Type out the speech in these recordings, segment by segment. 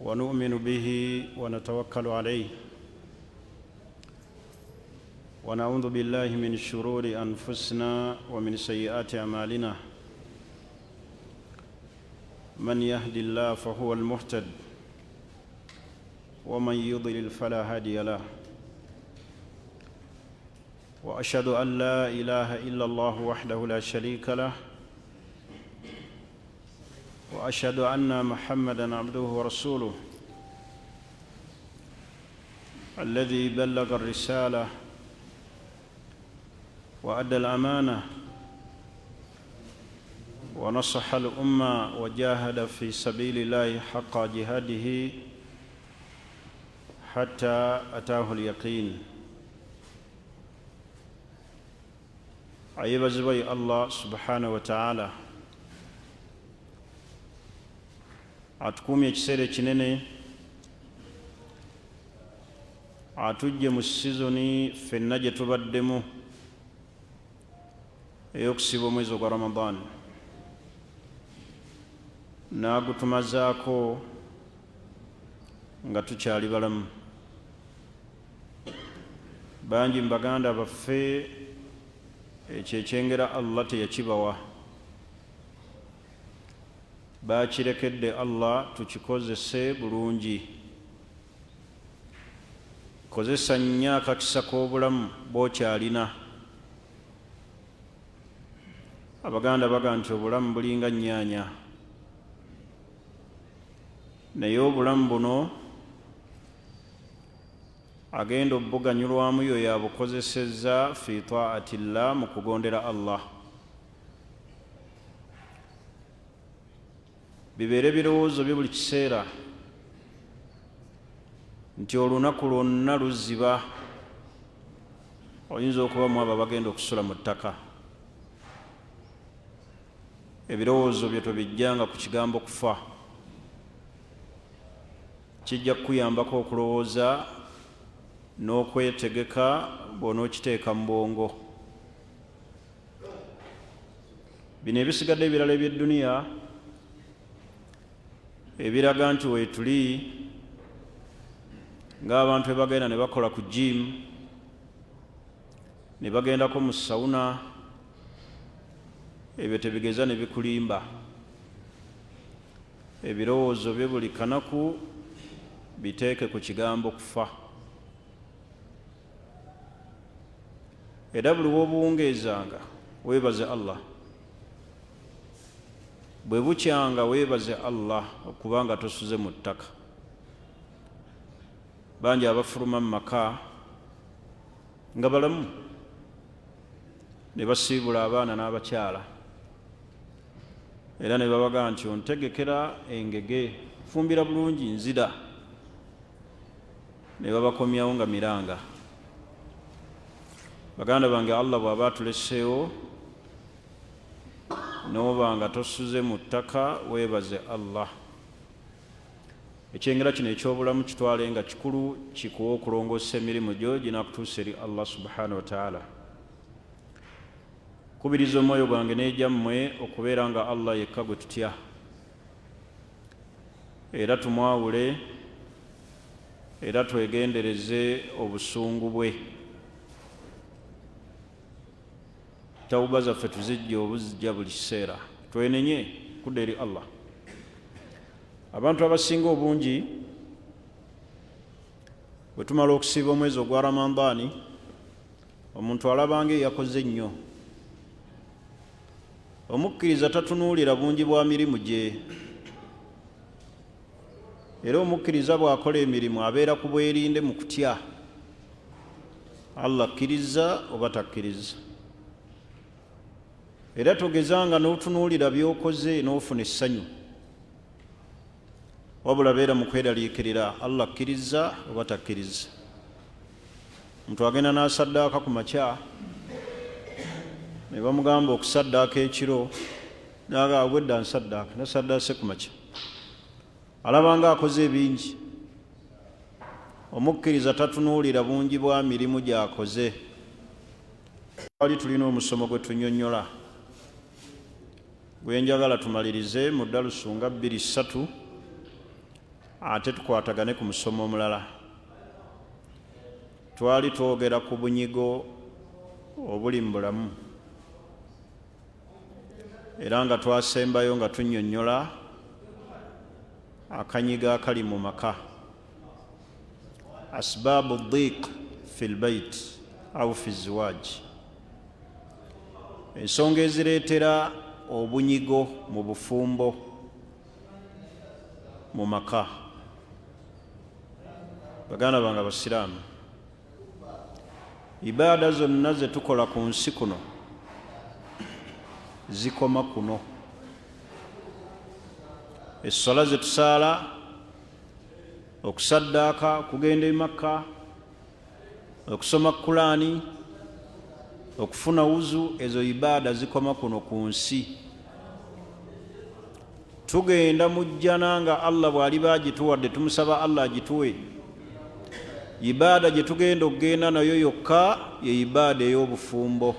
ونؤمن به ونتوكل عليه ونعوذ بالله من شرور أنفسنا ومن سيئات أعمالنا من يهد الله فهو المهتد ومن يضلل فلا هادي له وأشهد أن لا إله إلا الله وحده لا شريك له وأشهد أن محمدًا عبده ورسوله الذي بلغ الرسالة وأدى الأمانة ونصح الأمة وجاهد في سبيل الله حق جهاده حتى أتاه اليقين. أيها زوي الله سبحانه وتعالى atukumye ekiseera ekinene atujje mu sizoni ffenna gye tubaddemu ey'okusiba omwezi ogwa Ramadan n'agutumazaako nga tukyali balamu. Bangi mu baganda baffe ekyo ekyengera Allah teyakibawa, bakirekedde Allah tukikozese bulungi. Kozesa nnyo akakisa k'obulamu bw'okyalina. Abaganda baga nti obulamu bulinga nnyaanya, naye obulamu buno agenda obbuganyulwamu yo yabukozesezza fi taatillah, mu kugondera Allah. Bibeere birowoozo bye buli kiseera nti olunaku lwonna luziba, oyinza okubamu abo bagenda okusula mu ttaka. Ebirowoozo bye tobijjanga ku kigambo kufa, kijja kukuyambako okulowooza n'okwetegeka bw'onookiteeka mu bwongo. Bino ebisigadde ebirala eby'edduniya ebiraga nti weetuli ng'abantu bwe bagenda ne bakola ku jimu, ne bagendako mu sawuna, ebyo tebigeza ne bikulimba. Ebirowoozo bye buli kanaku biteeke ku kigambo kufa. Era buli w'obuwungeezanga weebaze Allah, bwe bukyanga weebaze Allah okubanga tosuze mu ttaka. Bangi abafuluma mu maka nga balamu ne basiibula abaana n'abakyala, era ne babaga nti ontegekera engege, fumbira bulungi nzira, ne babakomyawo nga miranga. Baganda bange, Allah bw'aba atuleseewo n'oba nga tosuze mu ttaka weebaze Allah. Ekyengera kino eky'obulamu kitwale nga kikulu, kikuwa okulongoosa emirimu gyo ginaakutuusa eri Allah subhanahu wa ta'ala. Kubiriza omwoyo gwange n'egyammwe okubeera nga Allah yekka gwe tutya, era tumwawule, era twegendereze obusungu bwe. Tawuba zaffe tuzijja obuzijja buli kiseera, twenenye kudda eri Allah. Abantu abasinga obungi bwe tumala okusiiba omwezi ogwa Ramadani, omuntu alabanga yakoze nnyo. Omukkiriza tatunuulira bungi bwa mirimu gye, era omukkiriza bw'akola emirimu abeera ku bwerinde mu kutya Allah akkiriza oba takkiriza. Era togezanga n'otunuulira by'okoze n'ofuna essanyu, wabula beera mu kweraliikirira Allah akkiriza oba takkiriza. Omuntu agenda n'asaddaaka ku makya, ne bamugamba okusaddaaka ekiro, n'agamba bwedda nsaddaaka, nasaddaase ku makya, alabanga akoze ebingi. Omukkiriza tatunuulira bungi bwa mirimu gy'akoze. Wali tulina omusomo gwe tunnyonnyola gwenjagala tumalirize mu dalusu nga 2-3 ate tukwatagane ku musomo omulala. Twali twogera ku bunyigo obuli mu bulamu era nga twasembayo nga tunnyonnyola akanyigo akali mu maka, asbaabu dhiq fi lbait au fi ziwaaj, ensonga ezireetera obunyigo mu bufumbo mu maka. Baganda bange abasiraamu, ibaada zonna ze tukola ku nsi kuno zikoma kuno. Essola ze tusaala, okusaddaaka, kugenda e Maka, okusoma Kulaani, okufuna wuzu, ezo ibaada zikoma kuno ku nsi. Tugenda mu jjana nga Allah bw'aliba agituwadde, tumusaba Allah agituwe. Ibaada gye tugenda okugenda nayo yokka ye ibaada ey'obufumbo.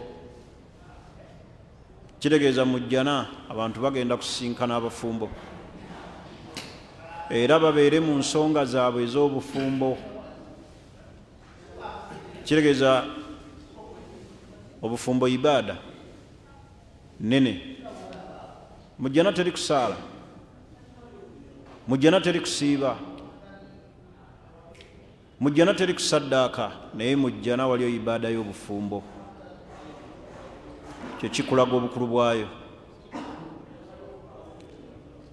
Kitegeeza mu jjana abantu bagenda kusisinkana abafumbo era babeere mu nsonga zaabwe ez'obufumbo. Kitegeeza obufumbo ibaada nene. Mu jjana teri kusaala, mu jjana teri kusiiba, mu jjana teri kusaddaaka, naye mu jjana waliyo ibaada y'obufumbo. Kyo kikulaga obukulu bwayo.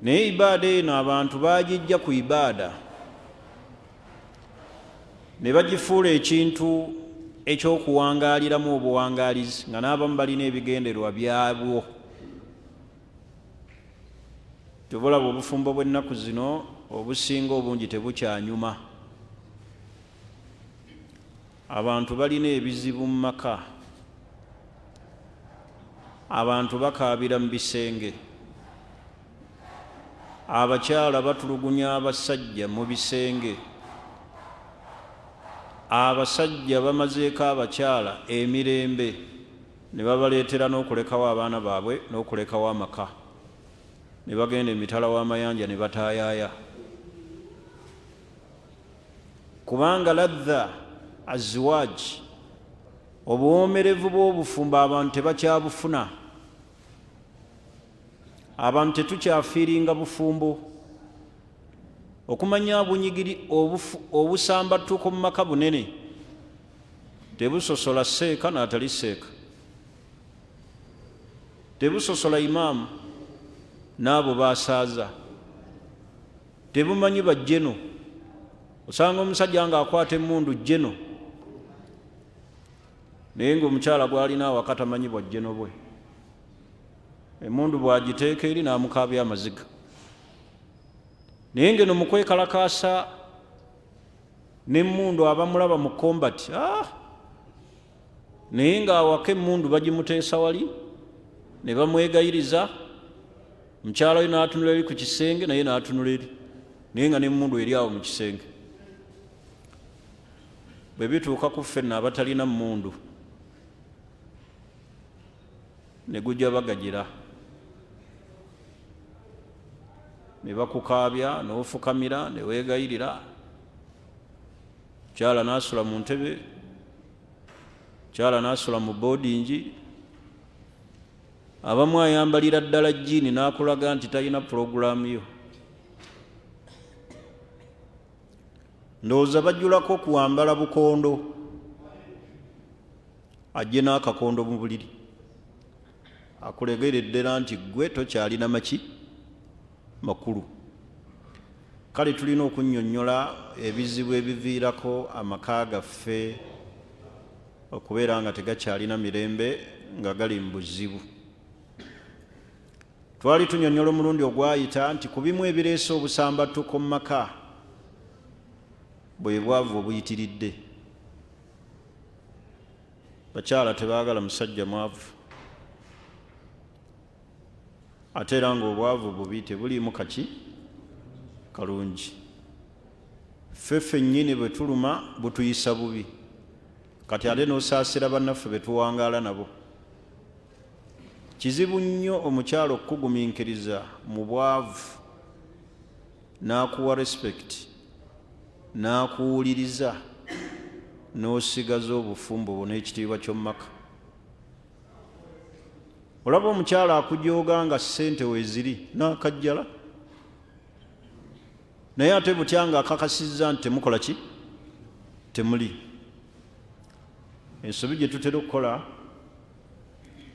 Naye ibaada eno abantu bagijja ku ibaada ne bagifuula ekintu ekyokuwangaaliramu obuwangaalizi, nga n'abamu balina ebigenderwa byabwo. Tubulaba obufumbo bw'ennaku zino obusinga obungi tebukyanyuma. Abantu balina ebizibu mu maka, abantu bakaabira mu bisenge, abakyala batulugunya abasajja mu bisenge, abasajja bamazeeko abakyala emirembe ne babaleetera n'okulekawo abaana baabwe n'okulekawo amaka, ne bagenda emitala w'amayanja ne bataayaaya. Kubanga ladha aziwaaji, obuwoomerevu bw'obufumbo abantu tebakyabufuna. Abantu tetukyafiiringa bufumbo. Okumanya bunyigiri obusambattuko mu maka bunene tebusosola seeka n'atali seeka, tebusosola imaamu n'abo basaaza, tebumanyi bajjeno. Osanga omusajja ng'akwata emmundu jjeno naye ng'omukyala gw'alina awaka tamanyi bwajjeno bwe. Emmundu bw'agiteeka eri n'amukaabya amaziga, naye ngeno mu kwekalakaasa n'emmundu abamulaba mu kombati, naye ng'awaka emmundu bagimuteesa wali ne bamwegayiriza. Mukyala we n'atunula eri ku kisenge, naye n'atunula eri, naye nga n'emmundu eri awo mu kisenge. Bwe bituuka ku ffenna abatalina mmundu ne gujja bagagira, ne bakukaabya n'ofukamira ne weegayirira. Mukyala n'asula mu ntebe, mukyala n'asula mu boodingi, abamu ayambalira ddala jjiini n'akulaga nti talina pulogulaamu yo. Ndowooza bajjulako kuwambala bukondo, ajje n'akakondo mu buliri akulegeredde nti gwe tokyalina maki makulu. Kale tulina okunnyonnyola ebizibu ebiviirako amaka gaffe okubeera nga tegakyalina mirembe, nga gali mu buzibu. Twali tunnyonnyola omulundi ogwayita nti ku bimu ebireese obusambattuko mu maka bwe bwavu obuyitiridde. Bakyala tebaagala musajja mwavu, ate era ng'obwavu bubi tebuliimu kaki kalungi. Ffe ffennyini bwe tuluma butuyisa bubi, kati ate n'osaasira bannaffe be tuwangaala nabo. kizibu nnyo omukyalo okugumiikiriza mu bwavu n'akuwa respect n'akuwuliriza n'osigaza obufumbo bwo n'ekitiibwa ky'omumaka. Olaba omukyala akujooga nga ssente weeziri n'akajjala, naye ate butya nga akakasizza nti temukola ki? Temuli. Ensobi gye tutera okukola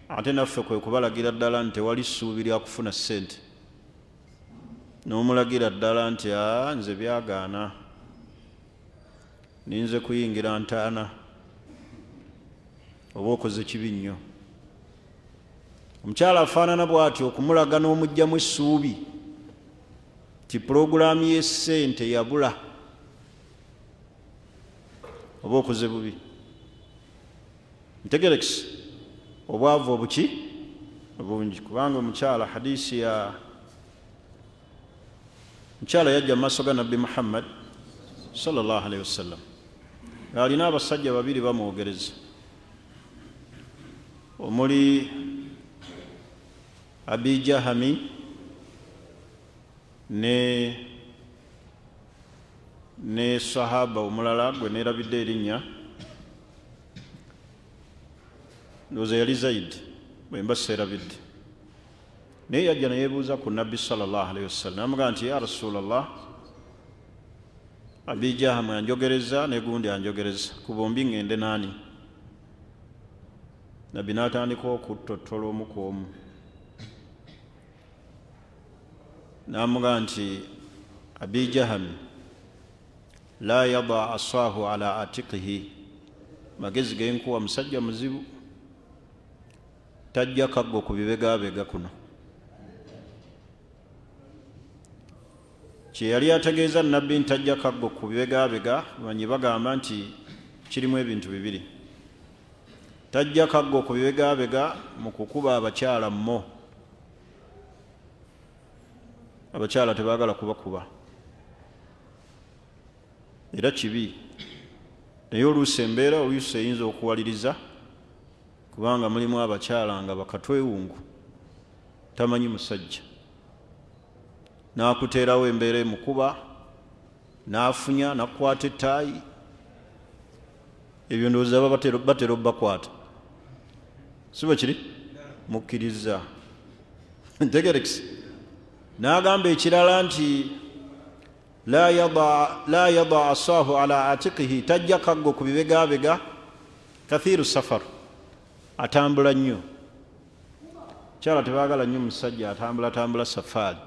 ate naffe kwe kubalagira ddala nti tewali ssuubi lya kufuna ssente, n'omulagira ddala nti nze byagaana, ninze kuyingira ntaana, oba okoze kibi nnyo. Omukyala afaanana bw'atyo, okumulaga n'omugyamu essuubi ti pulogulaamu y'essente yabula, oba okoze bubi. Ntegerekisi obwavu obuki obungi, kubanga omukyala hadiisi ya mukyala yajja mu maaso ga Nabbi Muhammad sallallahu alaihi wasallam ng'alina abasajja babiri bamwogereza, omuli Abi Jahami ne sahaba omulala gwe neerabidde erinnya, ndowooza yali Zaidi, bwe mba seerabidde. Naye yajja neyeebuuza ku Nabbi sallallahu alaihi wasallam, namugamba nti ya Rasulallah, Abi Jahami anjogereza ne gundi anjogereza, ku bombi ngende naani? Nabbi n'atandika okutottola omu ku omu, n'amugamba nti Abi Jahami la yada asaahu ala atiqihi, magezi genkuwa musajja muzibu, tajja kaggo ku bibegabega kuno. Kye yali ategeeza Nabbi ntajja kaggo ku bibegabega, banyi bagamba nti kirimu ebintu bibiri. Tajja kaggo ku bibegabega mu kukuba abakyala mmo. Abakyala tebaagala kubakuba, era kibi, naye oluusi embeera oluusi eyinza okuwaliriza, kubanga mulimu abakyala nga bakatwewungu, tamanyi musajja, n'akuteerawo embeera emukuba, n'afunya n'akwata ettaayi. Ebyo ndowooza batera obbakwata, si bwe kiri? Mukkiriza. Ntegerekisi. N'agamba ekirala nti la yada asaahu ala atiqihi, tajja kaggo ku bibegabega, kathiru safar, atambula nnyo. Kyala tebaagala nnyo musajja atambula safaari.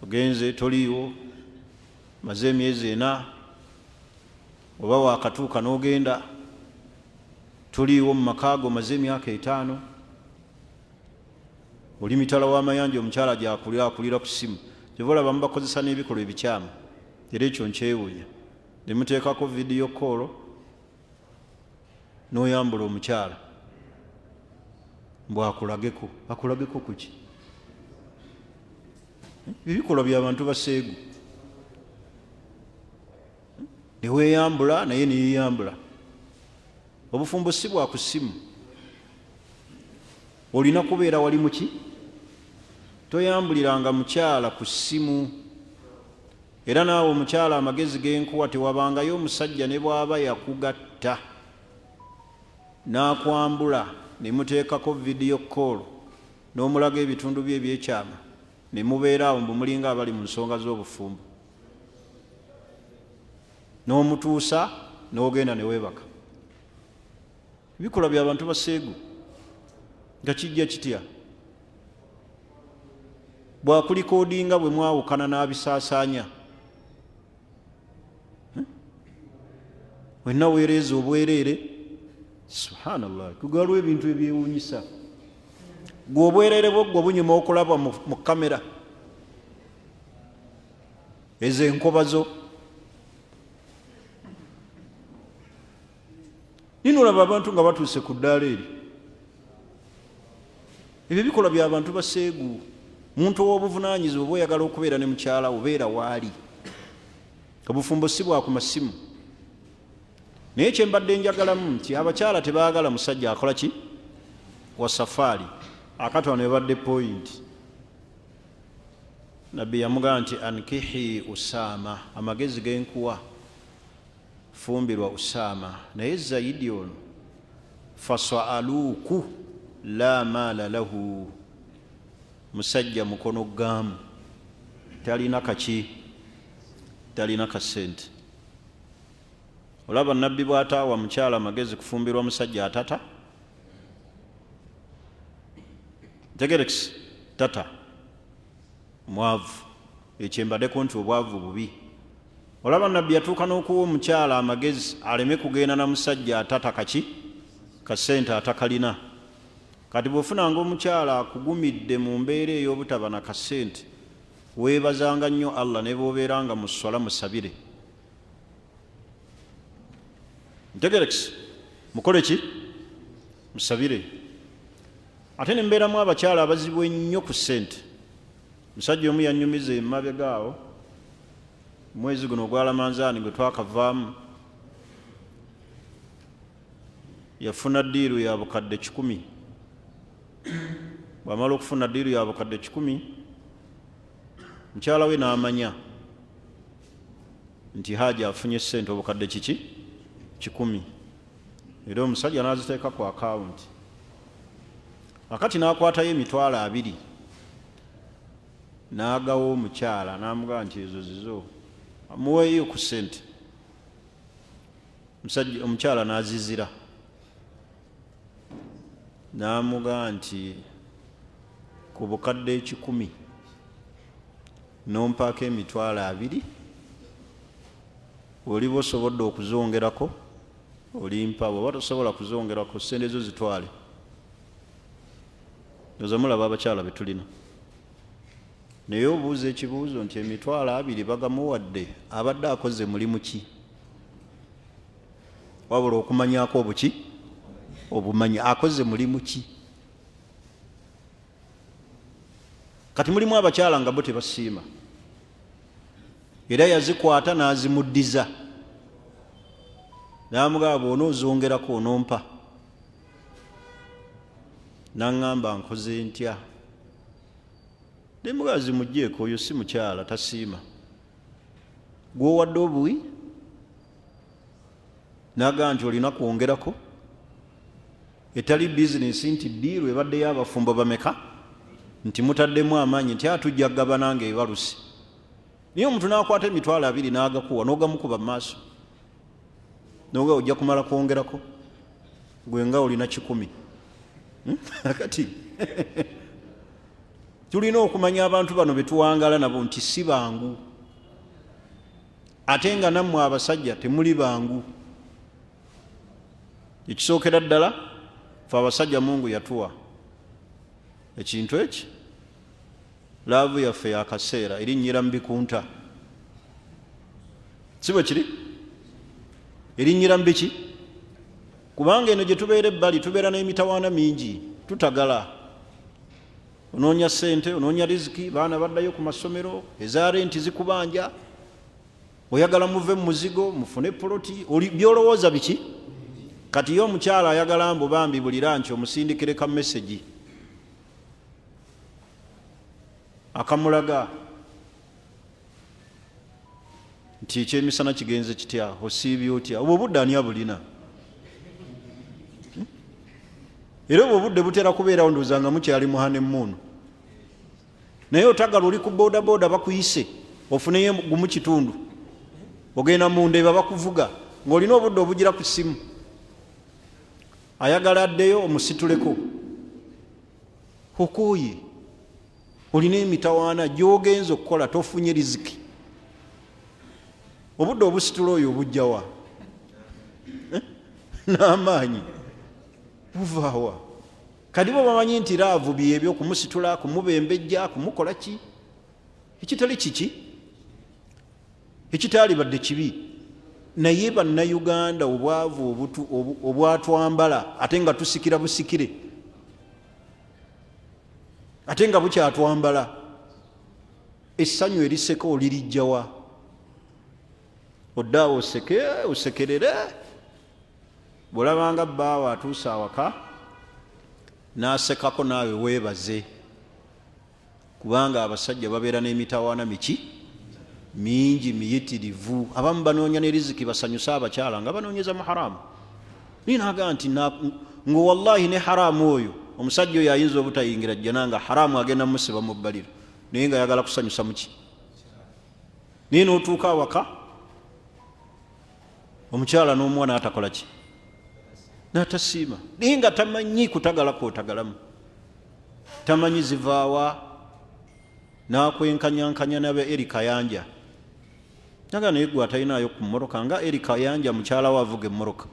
Ogenze toliiwo, maze emyezi 4, oba waakatuuka n'ogenda, toliiwo mu makaago maze emyaka 5, oli mitala w'amayanja omukyala gy'akulira ku ssimu. Tebalaba mubakozesa n'ebikolwa ebikyamu, era ekyo nkyewuunya. Ne muteekako vidiyo koolo n'oyambula omukyala mbw akulageko ku ki? Ebikolwa by'abantu baseegu. Neweeyambula naye neyeyambula. Obufumbo si bwa ku ssimu, olina kubeera wali mu ki? Toyambuliranga mukyala ku ssimu. Era naawe omukyala amagezi genkuwa, tewabangayo omusajja ne bw'aba yakugatta n'akwambula ne muteekako vidiyo koolo n'omulaga ebitundu bye ebyekyama, ne mubeera awo mbu mulinga abali mu nsonga z'obufumbo, n'omutuusa n'ogenda ne weebaka. Ebikolwa by'abantu baseegu, nga kijja kitya? Bwakulikoodinga bwe mwawukana n'abisaasaanya, wenna weereeza obwereere. Subhanallah, tugalwa ebintu ebyewuunyisa. Gwe obwereere bwo gwe bunyuma okulaba mu kamera, ezo enkoba zo. Nino olaba abantu nga batuuse ku ddaala eri. Ebyo bikolwa by'abantu baseegu. Muntu ow'obuvunaanyizibwa bwe oyagala okubeera ne mukyala obeera waali. Obufumbo si bwa ku masimu. Naye kye mbadde njagalamu nti abakyala tebaagala musajja akola ki? Wa safaari, akatono ebadde point. Nabbi yamugamba nti ankihi Usama, amagezi genkuwa fumbirwa Usama. Naye Zaidi ono fasaaluku la maala lahu, musajja mukono gamu, talina kaki, talina kasente. Olaba nabbi bw'ataawa mukyala amagezi kufumbirwa musajja atata, tegerekisi tata mwavu, ekyembadeko nti obwavu bubi. Olaba nabbi yatuuka n'okuwa omukyala amagezi aleme kugenda na musajja atata kaki, kasente atakalina. Kati bw'ofunanga omukyala akugumidde mu mbeera ey'obutaba na kasente, weebazanga nnyo Allah ne bw'obeeranga mu swala musabire. Ntegerekisi mukole ki? Musabire. Ate ne mbeeramu abakyala abazibu ennyo ku ssente. Musajja omu yannyumiza emabega awo, mwezi guno ogwalamanzaani gwe twakavaamu, yafuna ddiiru ya bukadde 10. Bw'amala okufuna ddiiru ya bukadde 10, mukyala we n'amanya nti Haji afunye ssente obukadde kiki 10. Era omusajja n'aziteeka ku akawunti. Akati n'akwatayo emitwalo 2 n'agawa omukyala, n'amugamba nti ezo zizo amuweeyo ku ssente. Omukyala n'azizira, n'amugamba nti ku bukadde 10 n'ompaako emitwalo 2, oliba osobodde okuzongerako olimpa, bw'oba tosobola kuzongerako ssente zo zitwale. Oza mulaba abakyala be tulina. Naye obuuza ekibuuzo nti emitwalo 2 bagamuwadde, abadde akoze mulimu ki? Wabula okumanyako obuki? Obumanyi akoze mulimu ki? Kati mulimu abakyala nga bo tebasiima, era yazikwata n'azimuddiza, n'amugamba bw'onoozongerako onompa. N'aŋŋamba nkoze ntya? Ne mugamba zimugjeeko, oyo si mukyala, tasiima. Gw'owadde obuwi? N'agamba nti olina kwongerako. Etali bizinesi nti ddiiru ebadde y'abafumbo bameka, nti mutaddemu amaanyi nti atujja kugabana ng'ebalusi. Naye omuntu n'akwata emitwalo 2 n'agakuwa, n'ogamukuba mu maaso, n'oga ojja kumala kwongerako, gwe nga olina 10. Kati tulina okumanya abantu bano be tuwangala nabo nti si bangu, ate nga nammwe abasajja temuli bangu. Ekisookera ddala fe abasajja Mungu yatuwa ekintu eki, laavu yaffe yakaseera erinnyira mu bikunta. Si bwe kiri? Erinnyira mu biki? Kubanga eno gye tubeera ebbali tubeera n'emitawaana mingi, tutagala. Onoonya ssente, onoonya riziki, baana baddayo ku masomero, eza renti zikubanja, oyagala muve mu muzigo, mufune poloti, byolowooza biki? Kati yo omukyala ayagala mbu bambi buli lanchi omusindikire ka message akamulaga nti ekyemisana kigenze kitya, osiibye otya, obwo obudde ani abulina? Era obwo obudde butera kubeerawo ndowooza nga mukyali muhane mmuno. Naye otagala oli ku boda boda bakuyise ofuneyo gumu kitundu, ogenda mu ndeeba bakuvuga ng'olina obudde obugira ku ssimu, ayagala addeyo omusituleko. Okooye olina emitawaana gy'ogenza okukola, tofunye riziki. Obudde obusitula oyo obujjawa? N'amaanyi buvaawa? Kati bo bamanyi nti laavu byebyo, kumusitula, kumubembejja, kumukola ki? Ekitali kiki, ekitaalibadde kibi. Naye bannayuganda obwavu obwatwambala ate nga tusikira busikire, ate nga bukyatwambala, essanyu eriseka olirijjawa? Oddaawo osekerere, bw'olabanga bbaawo atuuse awaka n'asekako naawe weebaze, kubanga abasajja babeera n'emitawaana mingi miyitirivu. Abamu banoonya ne riziki basanyusa abakyala nga banoonyeza mu haramu. Ninaaga nti ngo wallahi ne haramu oyo omusajja oyo ayinza obutayingira jjana nga haramu agenda musiba mu bbaliro, naye nga ayagala kusanyusa muki. Naye n'otuuka awaka omukyala n'omwana atakola ki, n'atasiima, naye nga tamanyi kutagala kwotagalamu, tamanyi zivaawa, n'akwenkanyankanya nabe eri kayanja. Naga naye gwe atalinayo ku mmoroka nga eri kayanja mukyala we avuga emmoroka.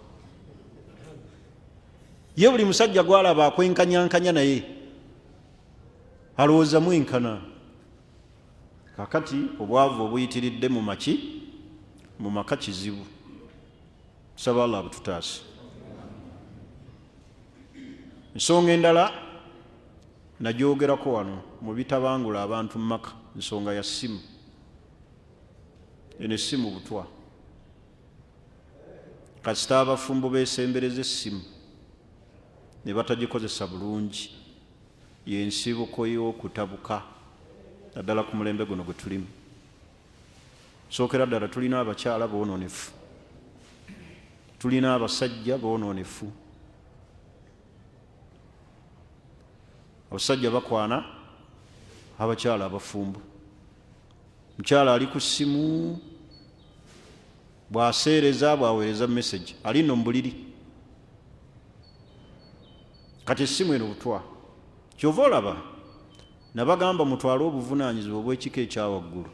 Ye buli musajja gwalaba akwenkanyankanya naye alowooza mwenkana. Kakati obwavu obuyitiridde mu maka kizibu. Nsaba Allah bututaase. Ensonga endala nagyogerako wano mu bitabangula abantu mu Maka, ensonga ya ssimu. Eno essimu butwa. Kasita abafumbo beesembereza essimu ne batagikozesa bulungi, y'ensibuko y'okutabuka naddala ku mulembe guno gwe tulimu. Sookera ddala tulina abakyala boonoonefu, tulina abasajja boonoonefu. Abasajja bakwana abakyala abafumbo. Mukyala ali ku ssimu, bw'aseereza bw'aweereza message ali nno mu buliri. Kati essimu eno butwa. Kyova olaba nabagamba mutwale obuvunaanyizibwa obw'ekika ekyawaggulu.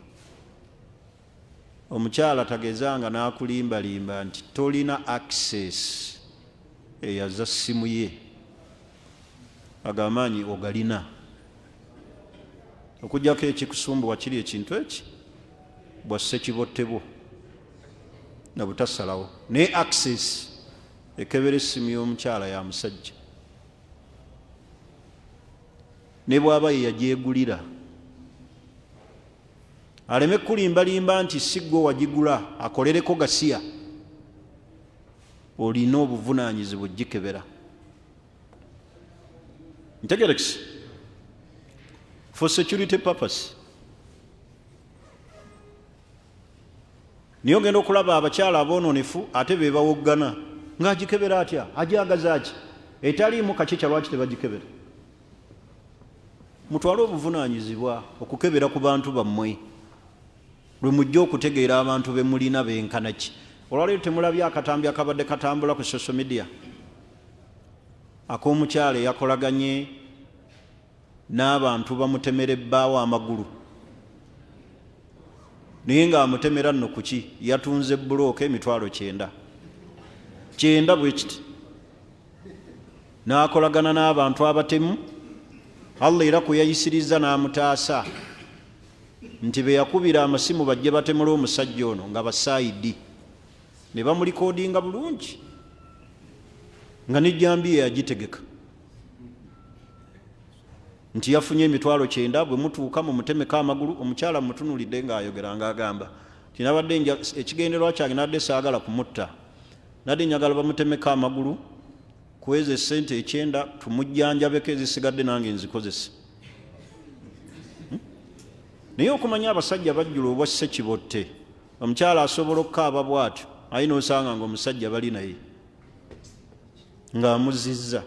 Omukyala tagezanga n'akulimbalimba nti tolina access eyaza ssimu ye, agamaanyi ogalina. Okugjako ekikusumbuwa kiri ekintu eki bwasse kibottebo na butasalawo, naye access ekebera essimu y'omukyala ya musajja. Ne bw'aba ye yagyegulira aleme kulimbalimba nti si gwe wagigula, akolereko gasiya. Olina obuvunaanyizibwa ogikebera. Ntegerekisi, for security purpose. Niyo genda okulaba abakyala aboononefu ate be bawoggana ng'agikebera atya, agyagaza ki, etaliimu kakica lwaki tebagikebera. Mutwale obuvunaanyizibwa okukebera ku bantu bammwe, lwe mujja okutegeera abantu be mulina benkana ki. Olwaleero temulabye akatambi akabadde katambula ku social media ak'omukyala eyakolaganye n'abantu bamutemera ebbaawo amagulu, naye ng'amutemera nno ku ki, yatunze bulooka emitwalo 9 bwe kiti, n'akolagana n'abantu abatemu. Allah era kwe yayisiriza n'amutaasa nti be yakubira amasimu bajje batemula omusajja ono nga basaayidi, ne bamulikoodinga bulungi nga n'ejjambiya yagitegeka nti yafunye emitwalo 9. Bwe mutuuka mu mutemeka amagulu, omukyala mutunulidde ng'ayogera ng'agamba nti nabadde ekigendererwa kyange nadde saagala kumutta, nadde njagala bamutemeka amagulu kweza esente 9 tumujjanjabeko ezisigadde nange nzikozese. Naye okumanya abasajja bajjula obwa ssekibotte, omukyala asobola okukaaba bw'atyo, aye n'osanga ng'omusajja bali naye ng'amuzizza.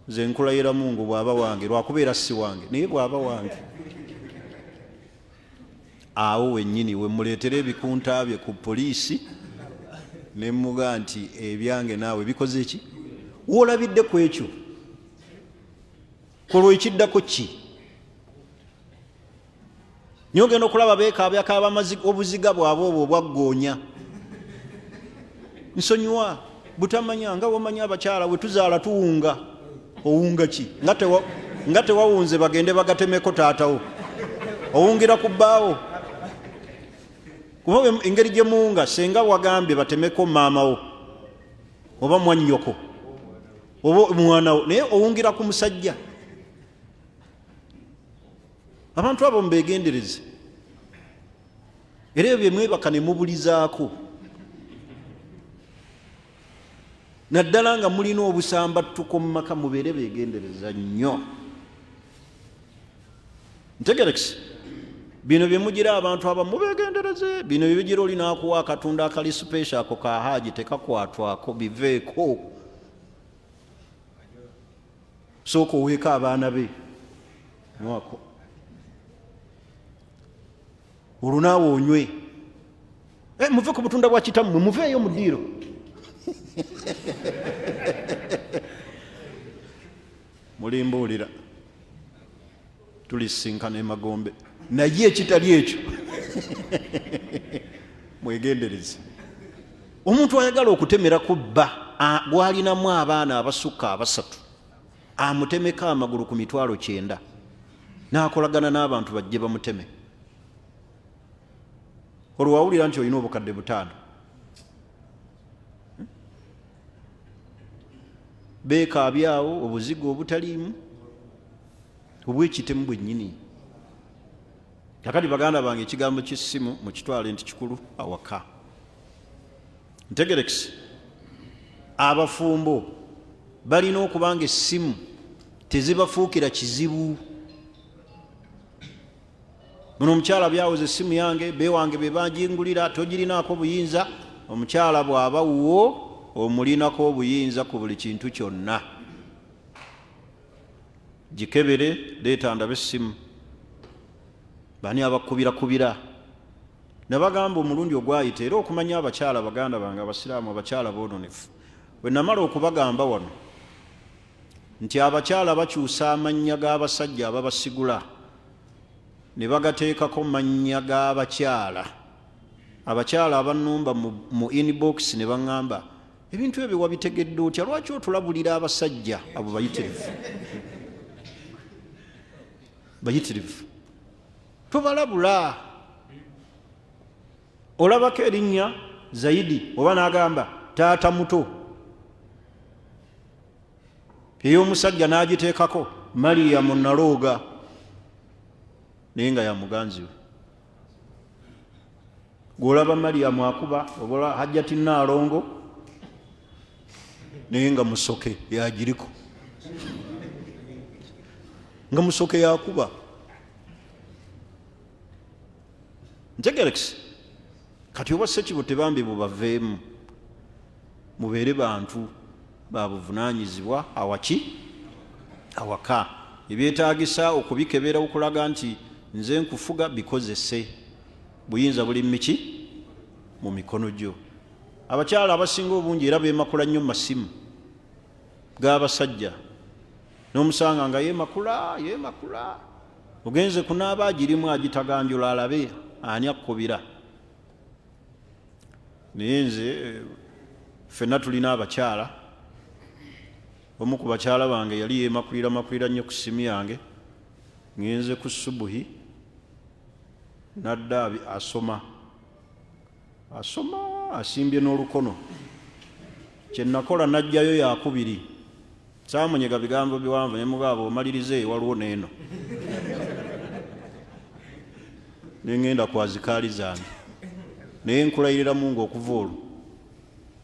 Nze nkulayira Mungu bw'aba wange, lwakubeera si wange, naye bw'aba wange, awo wennyini we muleetera ebikunta bye ku poliisi ne mmuga nti ebyange naawe bikoze ki, woolabidde ku ekyo, kolwa ekiddako ki. Niyo genda okulaba beekaabakaaba obuziga bwabwe obwo obwaggoonya. Nsonyiwa butamanya nga wamanya abakyala bwe tuzaala tuwunga. Owunga ki? Nga tewawunze bagende bagatemeko taatawo, owungira ku bbaawo. Kuba engeri gye muwunga, senga wagambye batemeko maamawo oba mwannyoko oba mwana wo, naye owungira ku musajja. Abantu abo mbegendereze, era ebyo mwebaka ne mubulizaako. naddala nga mulina obusambattuko mu maka mubeere beegendereza nnyo. Ntegerekisi bino bye mugira abantu abamu beegendereze, bino bye bigira oli n'akuwa akatundu akali special ako ka haaji tekakwatwako, biveeko. Sooka oweeka abaana be nwako olwo naawe onywe, muve ku butunda bwa kitammwe, muveeyo mu ddiiro. Mulimbuulira tulisinkana emagombe naye ekitali ekyo mwegendereze. Omuntu ayagala okutemera ku bba gwalinamu abaana abasukka abasatu amutemeko amagulu ku 9,000 n'akolagana n'abantu bajje bamuteme. Olwo wawulira nti olina obukadde 5. Beekaabyawo obuzigo obutaliimu obwekitemu bwennyini. Kakati baganda bange ekigambo ky'essimu mukitwale nti kikulu awaka. Ntegerekisi abafumbo balina okubanga essimu tezibafuukira kizibu. Muno omukyala byawuza essimu yange bewange bebanjingulira togirinaako buyinza. Omukyala bw'aba wuwo omulinako obuyinza ku buli kintu kyonna. Gikebere leeta ndabe essimu. Bani abakubirakubira nabagamba omulundi ogwayita era okumanya abakyala baganda bange abasiraamu abakyala boononefu. Bwe namala okubagamba wano nti abakyala bakyusa amannya g'abasajja ababasigula ne bagateekako mannya g'abakyala. Abakyala abannumba mu inbox ne baŋŋamba ebintu ebyo wabitegedde otya, lwaki otulabulira abasajja abo bayitirivu? Bayitirivu tobalabula. Olabako erinnya Zaidi oba n'agamba taata muto, ey'omusajja n'agiteekako Mariyamu Nalooga naye nga ya muganzi we. Gw'olaba Mariyamu akuba obola Hajjati Naalongo naye nga musoke yagiriko, nga musoke yakuba. Ntegerekisi kati oba Ssekibo tebambi bubaveemu, mubeere bantu babuvunaanyizibwa awaka. Ebyetaagisa okubikebera okulaga nti nze nkufuga bikozese, buyinza buli miki mu mikono gyo. Abakyala abasinga obungi era beemakula nnyo mu masimu g'abasajja, n'omusanga nga yeemakula. Ogenze kunaaba agirimu agitaganjula alabe ani akkubira. Naye nze ffenna tulina abakyala. Omu ku bakyala bange yali yeemakulira nnyo ku ssimu yange. Ngenze ku subuhi nadda asoma asimbye n'olukono. Kye nakola najjayo yakubiri. Saamunyega bigambo biwanvu ne mugamba omalirize waliwo n'eno. Ne ngenda ku azikaali zange. Naye nkulayiriramu ng'okuva olwo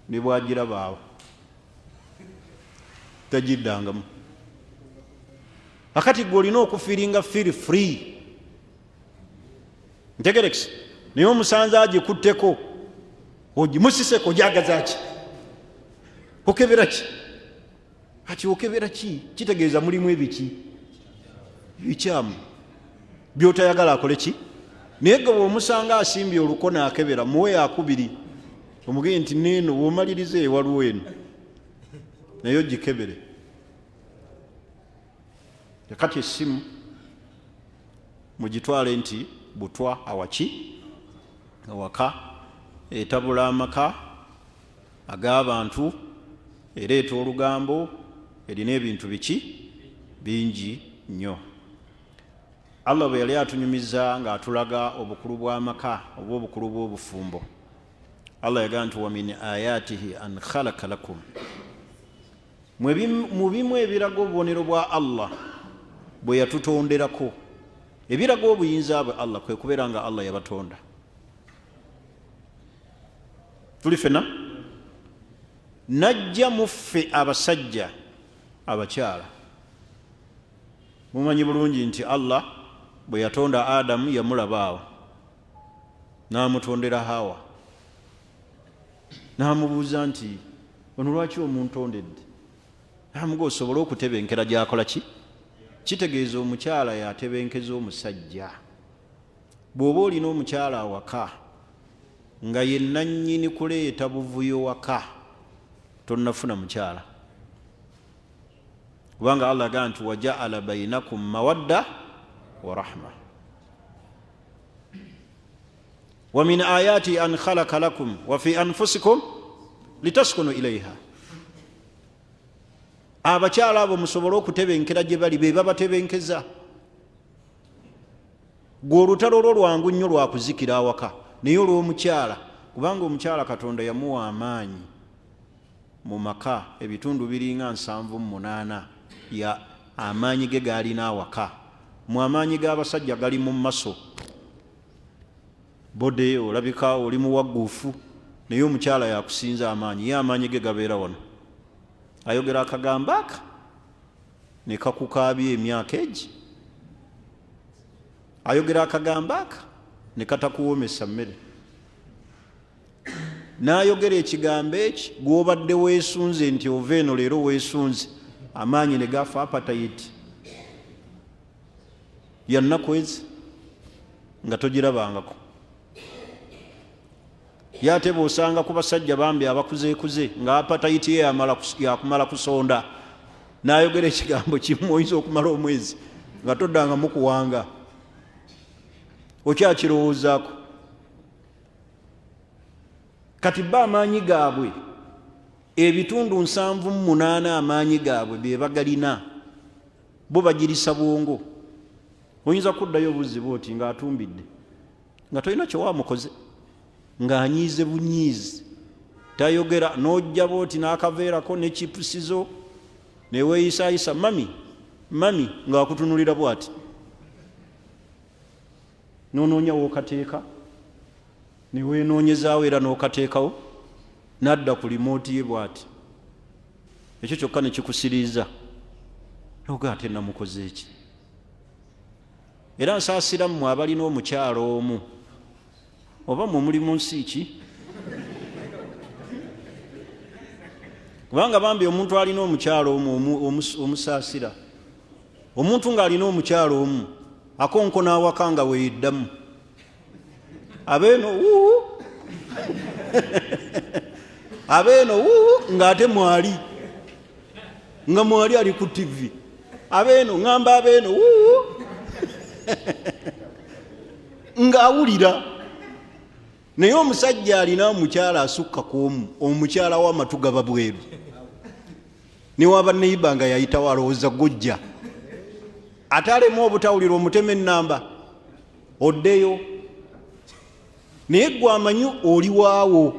ne bwagirabaawo tagiddangamu. Akati gwe olina okufiiringa feel free. Ntegerekisi naye omusanze agikutteko ogimusiseko gyagaza ki? Okebera ki? Ati okebera ki? Kitegeeza mulimu ebiki bikyamu by'otayagala akole ki? Naye gwe bw'omusanga asimbye olukono akebera muwe akubiri omugee nti neeno bw'omalirize waliwo eno naye ogikebere. Kati essimu mugitwale nti butwa awaka, etabula amaka ag'abantu, ereeta olugambo, erina ebintu biki bingi nnyo. Allah bwe yali atunyumiza ng'atulaga obukulu bw'amaka oba obukulu bw'obufumbo, Allah yagamba nti wa min ayatihi an khalaqa lakum, mu bimu ebiraga obubonero bwa Allah bwe yatutonderako. Ebiraga obuyinza bwe Allah kwe kubeera nga Allah yabatonda. Tuli fena najja muffe abasajja abakyala. Mumanyi bulungi nti Allah bwe yatonda Adamu yamulabaawo n'amutondera Hawa, n'amubuuza nti ono lwaki omuntondedde? N'amuga osobole okutebenkera gy'akola ki? Kitegeeza omukyala yatebenkeza omusajja. Bw'oba olina omukyala awaka nga ye nannyini kuleeta buvuyo waka, tonnafuna mukyala. Kubanga Allah agaa nti wajaala bainakum mawadda wa rahma wa min ayati an khalaqa lakum wa fi anfusikum litaskunu ilayha. Abakyala abo musobole okutebenkera gye bali, be babatebenkeza. Gwe olutalo lwo lwangu nnyo lwakuzikira awaka, naye olw'omukyala, kubanga omukyala Katonda yamuwa amaanyi mu maka ebitundu biringa 78 ya amaanyi ge gaalina awaka. Mu amaanyi g'abasajja gali mu maso, bode olabika oli muwagguufu, naye omukyala yakusinza amaanyi, ye amaanyi ge gabeera wano. Ayogera akagambo aka ne kakukaabya emyaka egi, ayogera akagambo aka ne katakuwomesa mmere, n'ayogera ekigambo eki gw'obadde weesunze nti ova eno leero weesunze, amaanyi ne gafa, appetite ya nnaku ezi nga togirabangako. Yate bw'osanga ku basajja bambi abakuzeekuze nga appetite ye yakumala kusonda, n'ayogera ekigambo kimu oyinza okumala omwezi nga toddanga mukuwanga, okyakirowoozaako. Kati ba amaanyi gaabwe ebitundu 78 amaanyi gaabwe be bagalina, bo bagirisa bwongo. Oyinza kuddayo obuzibu oti ng'atumbidde nga tolina kyewamukoze, ng'anyiize bunyiizi, tayogera, n'ojja booti n'akaveerako ne chipusizo ne weeyisaayisa mami mami ng'akutunulira bw'ati, n'onoonya w'okateeka ne weenoonyezaawo era n'okateekawo, n'adda ku limooti ye bw'ati. Ekyo kyokka ne kikusiriiza, noga ate namukoze eki? Era nsaasira mmwe abalina omukyalo omu, oba mwe muli mu nsi ki? Kubanga bambi omuntu alina omukyalo omu omusaasira, omuntu ng'alina omukyalo omu akonkona awaka nga weeyiddamu, abeeno abeeno ng'ate mwali nga mwali ali ku TV, abeeno ngamba abeeno ng'awulira. Naye omusajja alina omukyala asukka ku omu, omukyala w'amatu gaba bweru, newaba neiba nga yayitawo alowooza gujja, ate alemu obutawulira omutema ennamba oddeyo, naye gwe amanyi oli waawo,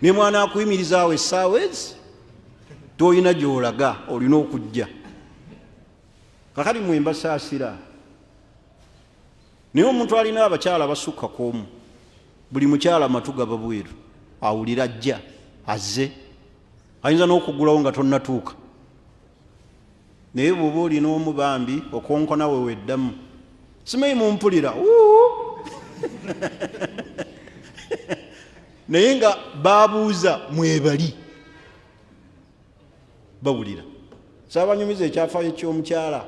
ne mwana akuyimirizaawo essaawa ezi toyina gy'olaga, olina okujja. Kakati mwe mbasaasira, naye omuntu alina abakyala basukka ku omu, buli mukyala amatu gaba bweru, awulira ajja azze, ayinza n'okugulawo nga tonnatuuka. Naye bw'oba olina omu bambi okonkona we weddamu, simanyi mumpulira naye nga babuuza mwebali bawulira. Saabanyumiza ekyafaayo ky'omukyala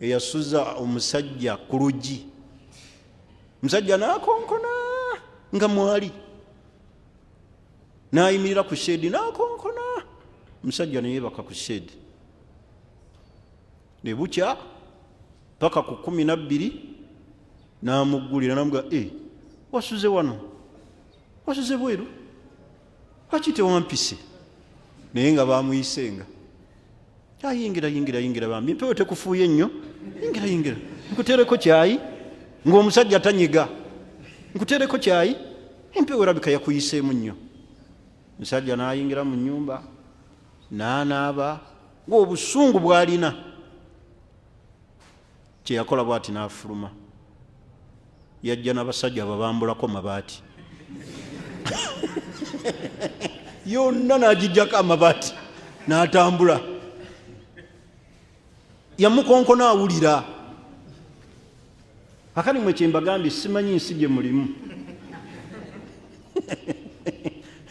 eyasuza omusajja ku luggi, omusajja n'akonkona nga mwali, n'ayimirira ku sheedi n'akonkona, omusajja ne yeebaka ku sheedi. Ne bukya paka ku 12 n'amuggulira n'amuga, wasuze wano, wasuze bweru, lwaki tewampise? Naye nga baamuyisenga, yingira bambi, empewo tekufuuye nnyo, yingira nkutereko kyayi, ng'omusajja tanyiga, nkutereko kyayi, empewo erabika yakuyiseemu nnyo. Omusajja n'ayingira mu nnyumba n'anaaba, ng'obusungu bw'alina, kye yakola bw'ati n'afuluma, yajja n'abasajja babambulako mabaati yonna n'agijjako amabaati n'atambula. Yamukonkona awulira. Akali mwe kyembagambye simanyi nsi gye mulimu.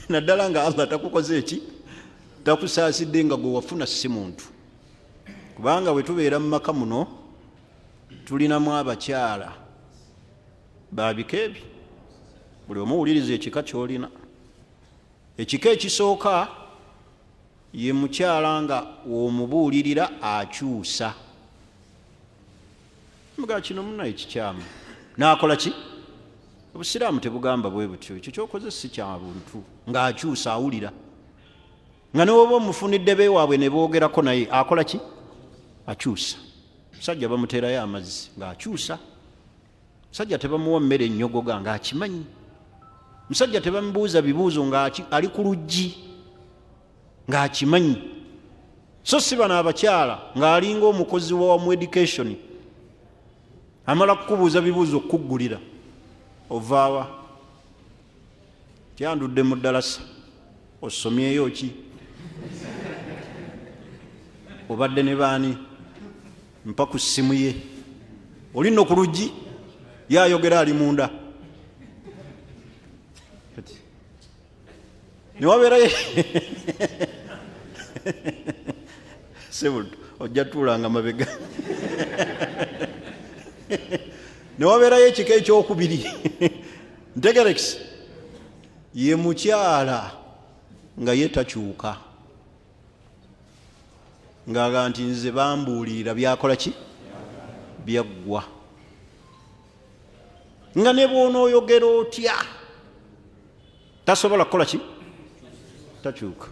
Naddala nga Allah takukoze eki? Takusaasidde nga gwe wafuna si muntu. Kubanga bwe tubeera mu maka muno tulinamu abakyala babika ebi. Buli omu wuliriza ekika ky'olina. Ekika ekisooka ye mukyala nga omubuulirira akyusa. Muga kino munnaye kikyamu. N'akola ki? Obusiraamu tebugamba bwe butyo. Ekyo ky'okoze si kya buntu. Ng'akyusa awulira. Nga ne bw'oba omufunidde beewaabwe ne boogerako naye akola ki? Akyusa. Musajja bamuteerayo amazzi ng'akyusa. Musajja tebamuwa mmere ennyogoga ng'akimanyi. Musajja tebamubuuza bibuuzo ng'ali ku luggi ng'akimanyi. So si bano abakyala ng'alinga omukozi mu education amala kukubuuza bibuuzo okukuggulira. Ovaawa? Tyandudde mu ddalasa. Osomyeyo ki? Obadde ne baani? Mpa ku ssimu ye. Oli nno ku luggi yayogera ali munda. Ne wabeerayo Sebudu ojja tuulanga mabega. Ne wabeerayo ekika ekyokubiri. Ntegerekisi ye mukyala nga ye takyuka. Ng'aga nti nze bambuulirira byakola ki? Byaggwa. Nga ne bw'onooyogera otya tasobola kukola ki? Takyuka.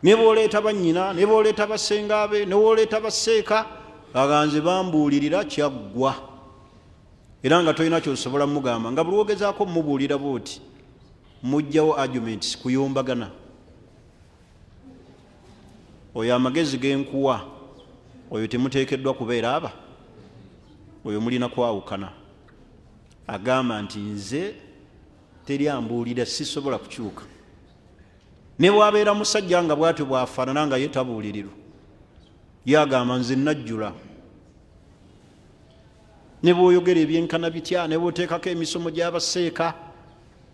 Ne bw'oleeta bannyina, ne bw'oleeta basenga be, ne bw'oleeta baseeka, ng'aga nze bambuulirira kyaggwa. Era nga tolina ky'osobola mugamba nga buli wogezaako mubuulira bw'oti mujjawo arguments kuyombagana. Oyo amagezi g'enkuwa oyo temuteekeddwa kubeera aba, oyo mulina kwawukana. Agamba nti nze teri ambuulira sisobola kukyuka. Ne bwabeera musajja nga bw'atyo bwafaanana nga ye tabuulirirwa, ye agamba nze najjula. Ne bw'oyogera ebyenkana bitya, ne bw'oteekako emisomo gy'abaseeka,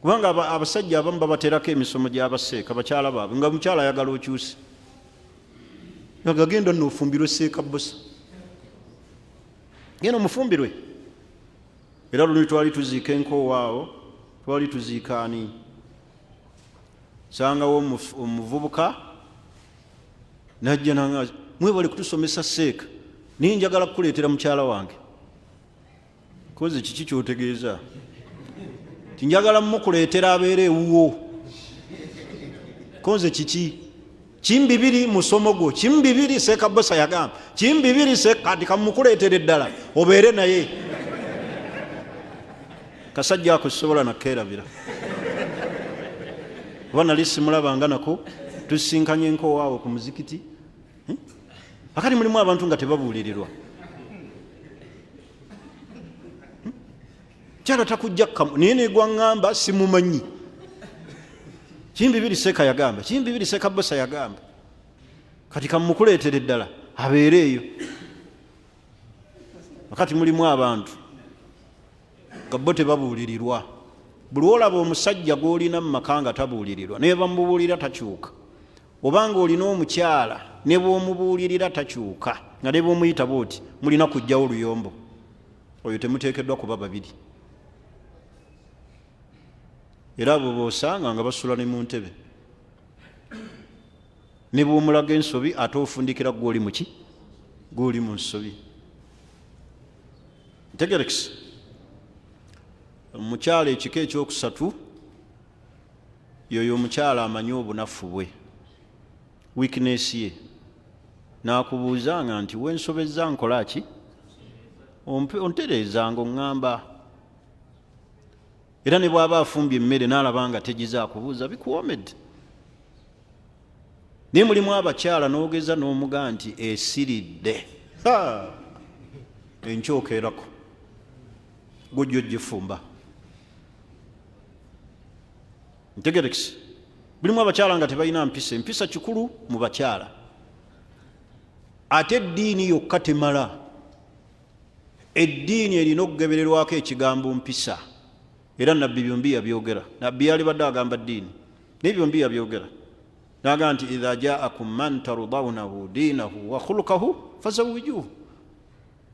kubanga abasajja abamu babateerako emisomo gy'abaseeka bakyala baabwe nga mukyala ayagala okyuse. Nga genda nno ofumbirwe Sheikh Bossa. Genda omufumbirwe. Era luli twali tuziika enkowaawo, twali tuziika ani? Sangawo omuvubuka najja nanga mwebale kutusomesa Sheikh. Niye njagala kukuleetera mukyala wange. Koze kiki ky'otegeeza? Tinjagala mukuleetera abeere ewuwo. Koze kiki? Kimbibiri musomo gwo, kimbibiri Sheikh Bossa yagamba, kimbibiri kati kamukuleetere ddala obeere naye. Kasajja ako sobola nakeerabira. Oba nali simulabanga nako tusisinkanye enkowaawo ku muzikiti. Akati mulimu abantu nga tebabuulirirwa. Kyala takujja naye negwaŋŋamba simumanyi. Kimbibiri Sheikh yagamba, kimbibiri Sheikh Bossa yagamba. Kati kamukuleetere ddala abeere eyo. Akati mulimu abantu nga bo tebabuulirirwa. Buli olaba omusajja gw'olina mu maka nga tabuulirirwa naye bamubuulira takyuka. Obanga olina omukyala ne bw'omubuulirira takyuka nga ne bw'omuyita bw'oti mulina kujjawo oluyombo, oyo temuteekeddwa kuba babiri. Era abo boosanga nga basula ne mu ntebe. Ne bw'omulaga ensobi ate ofundikira gw'oli mu ki? Gw'oli mu nsobi. Ntegerekisi. Omukyala ekika ekyokusatu yoyo omukyala amanyi obunafu bwe, weakness ye. N'akubuuzanga nti wensobezza nkola ki? Ontereezanga oŋŋamba. Era ne bw'aba afumbye emmere n'alaba nga tegiza kubuuza bikuwomedde. Naye mulimu abakyala n'ogeza n'omuga nti esiridde. Enkyokeerako. Gujjo gifumba. Ntegerekisi. bulimu abakyala nga tebalina mpisa. Empisa kikulu mu bakyala. Ate eddiini yokka temala. Eddiini erina okugobererwako ekigambo mpisa. Era nabbi byombi yabyogera. Nabbi yali badde agamba ddiini naye byombi yabyogera. N'agamba nti idha ja'akum man tardawnahu dinahu wa khuluquhu fazawwijuhu.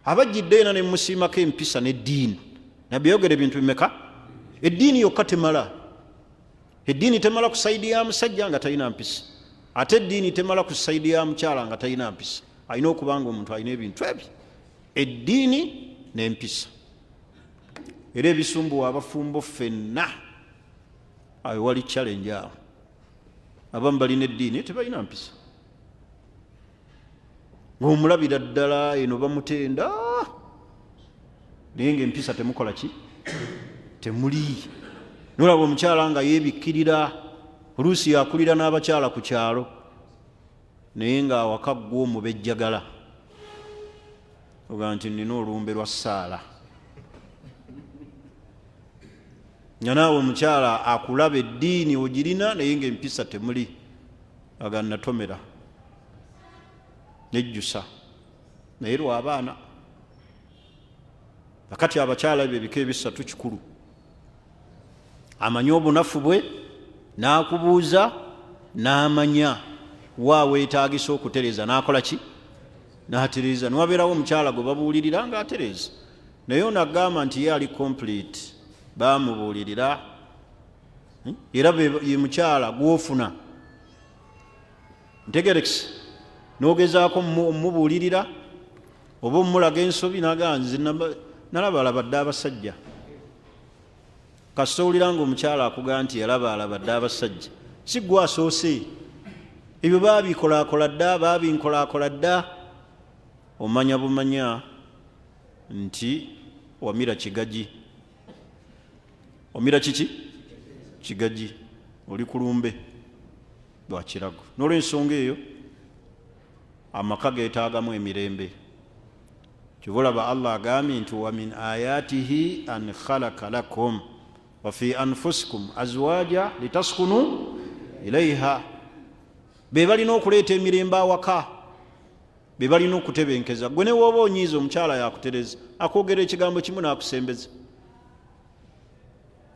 Abajjidde ena ne musiimako empisa n'eddiini. Nabbi yayogera ebintu bimeka? Eddiini yokka temala. Eddiini temala ku saidi ya musajja nga talina mpisa. Ate eddiini temala ku saidi ya mukyala nga talina mpisa. Alina okubanga omuntu alina ebintu ebyo: eddiini n'empisa. Era ebisumbuwa abafumbo ffenna awo wali challenge awo. Abamu balina eddiini tebalina mpisa. Ng'omulabira ddala eno bamutenda naye ng'empisa temukola ki? Temuli. Nolaba omukyala nga yeebikkirira, oluusi yakulira n'abakyala ku kyalo naye ng'awaka ggwe omubejjagala oga nti nina olumbe lwa ssaala. Nga naawe omukyala akulaba eddiini ogirina naye ng'empisa temuli, aga natomera nejjusa naye lw'abaana. Akati abakyala ebyo ebika ebisatu kikulu. Amanya obunafu bwe, n'akubuuza, n'amanya wa weetaagisa okutereeza, n'akola ki? N'atereeza. Niwabeerawo omukyala gwe babuulirira ng'atereeza naye ono agamba nti ye ali complete, baamubuulirira. Era ye mukyala gw'ofuna ntegerekisi n'ogezaako mubuulirira oba omulaga ensobi n'agamba nze nalabalabadde abasajja. Kasita owulira ng'omukyala akugamba nti yalabalabadde abasajja, si gwe asoose. Ebyo baabikolaakola dda, baabinkolaakola dda. Omanya bumanya nti wamira kigagi. Omira kiki? Kigagi. Oli ku lumbe lwa kirago. N'olw'ensonga eyo amaka geetaagamu emirembe. Kyobulaba Allah agambye nti wa min ayatihi an khalaqa lakum wa fi anfusikum azwaja litaskunu ilaiha. Be balina okuleeta emirembe awaka, be balina okutebenkeza. Gwe ne wooba onyiiza omukyala yakutereza, akwogera ekigambo kimu n'akusembeza.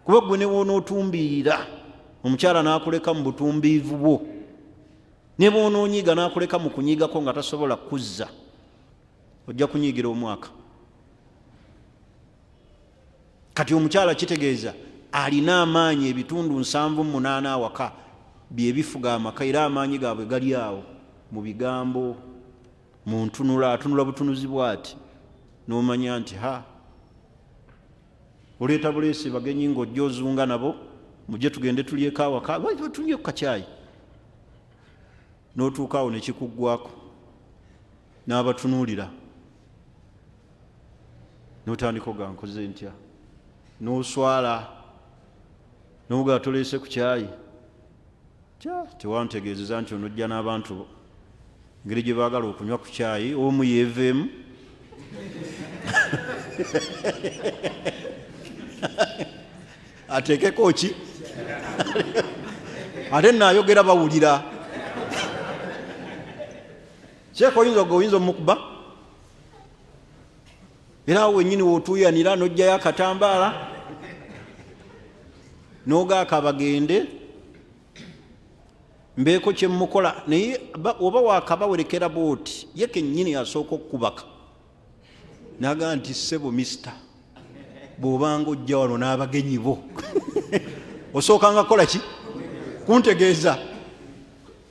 Kuba gwe ne woonootumbiira omukyala n'akuleka mu butumbiivu bwo, ne bw'onoonyiiga n'akuleka mu kunyiigako nga tasobola kuzza, ojja kunyiigira omwaka. Kati omukyala kitegeeza alina amaanyi ebitundu 78 awaka bye bifuga amaka, era amaanyi gaabwe gali awo mu bigambo, mu ntunula, atunula butunuzi bw'ati, n'omanya nti oleeta buleesi bagenyi ng'ojja ozunga nabo, mujje tugende tulyeko awaka, tunywe ku kacaayi. N'otuuka awo ne kikuggwako, n'abatunuulira, n'otandika oga nkoze ntya, n'oswala, n'oga tuleese ku caayi. Tewantegeezeza nti onojja n'abantu ngeri gye baagala okunywa ku caayi, omu yeeveemu ateekeko ki? Ate naayogera bawulira. Sheikh oyinza omukuba, era awo wennyini wootuuyanira n'ojjayo akatambaala n'ogaaka bagende mbeeko kye mukola. Naye oba waakabawerekera booti, ye kennyini asooka okukubaka n'agamba nti ssebo misita, bw'obanga ojja wano n'abagenyi bo osookanga kukola ki? Kuntegeeza.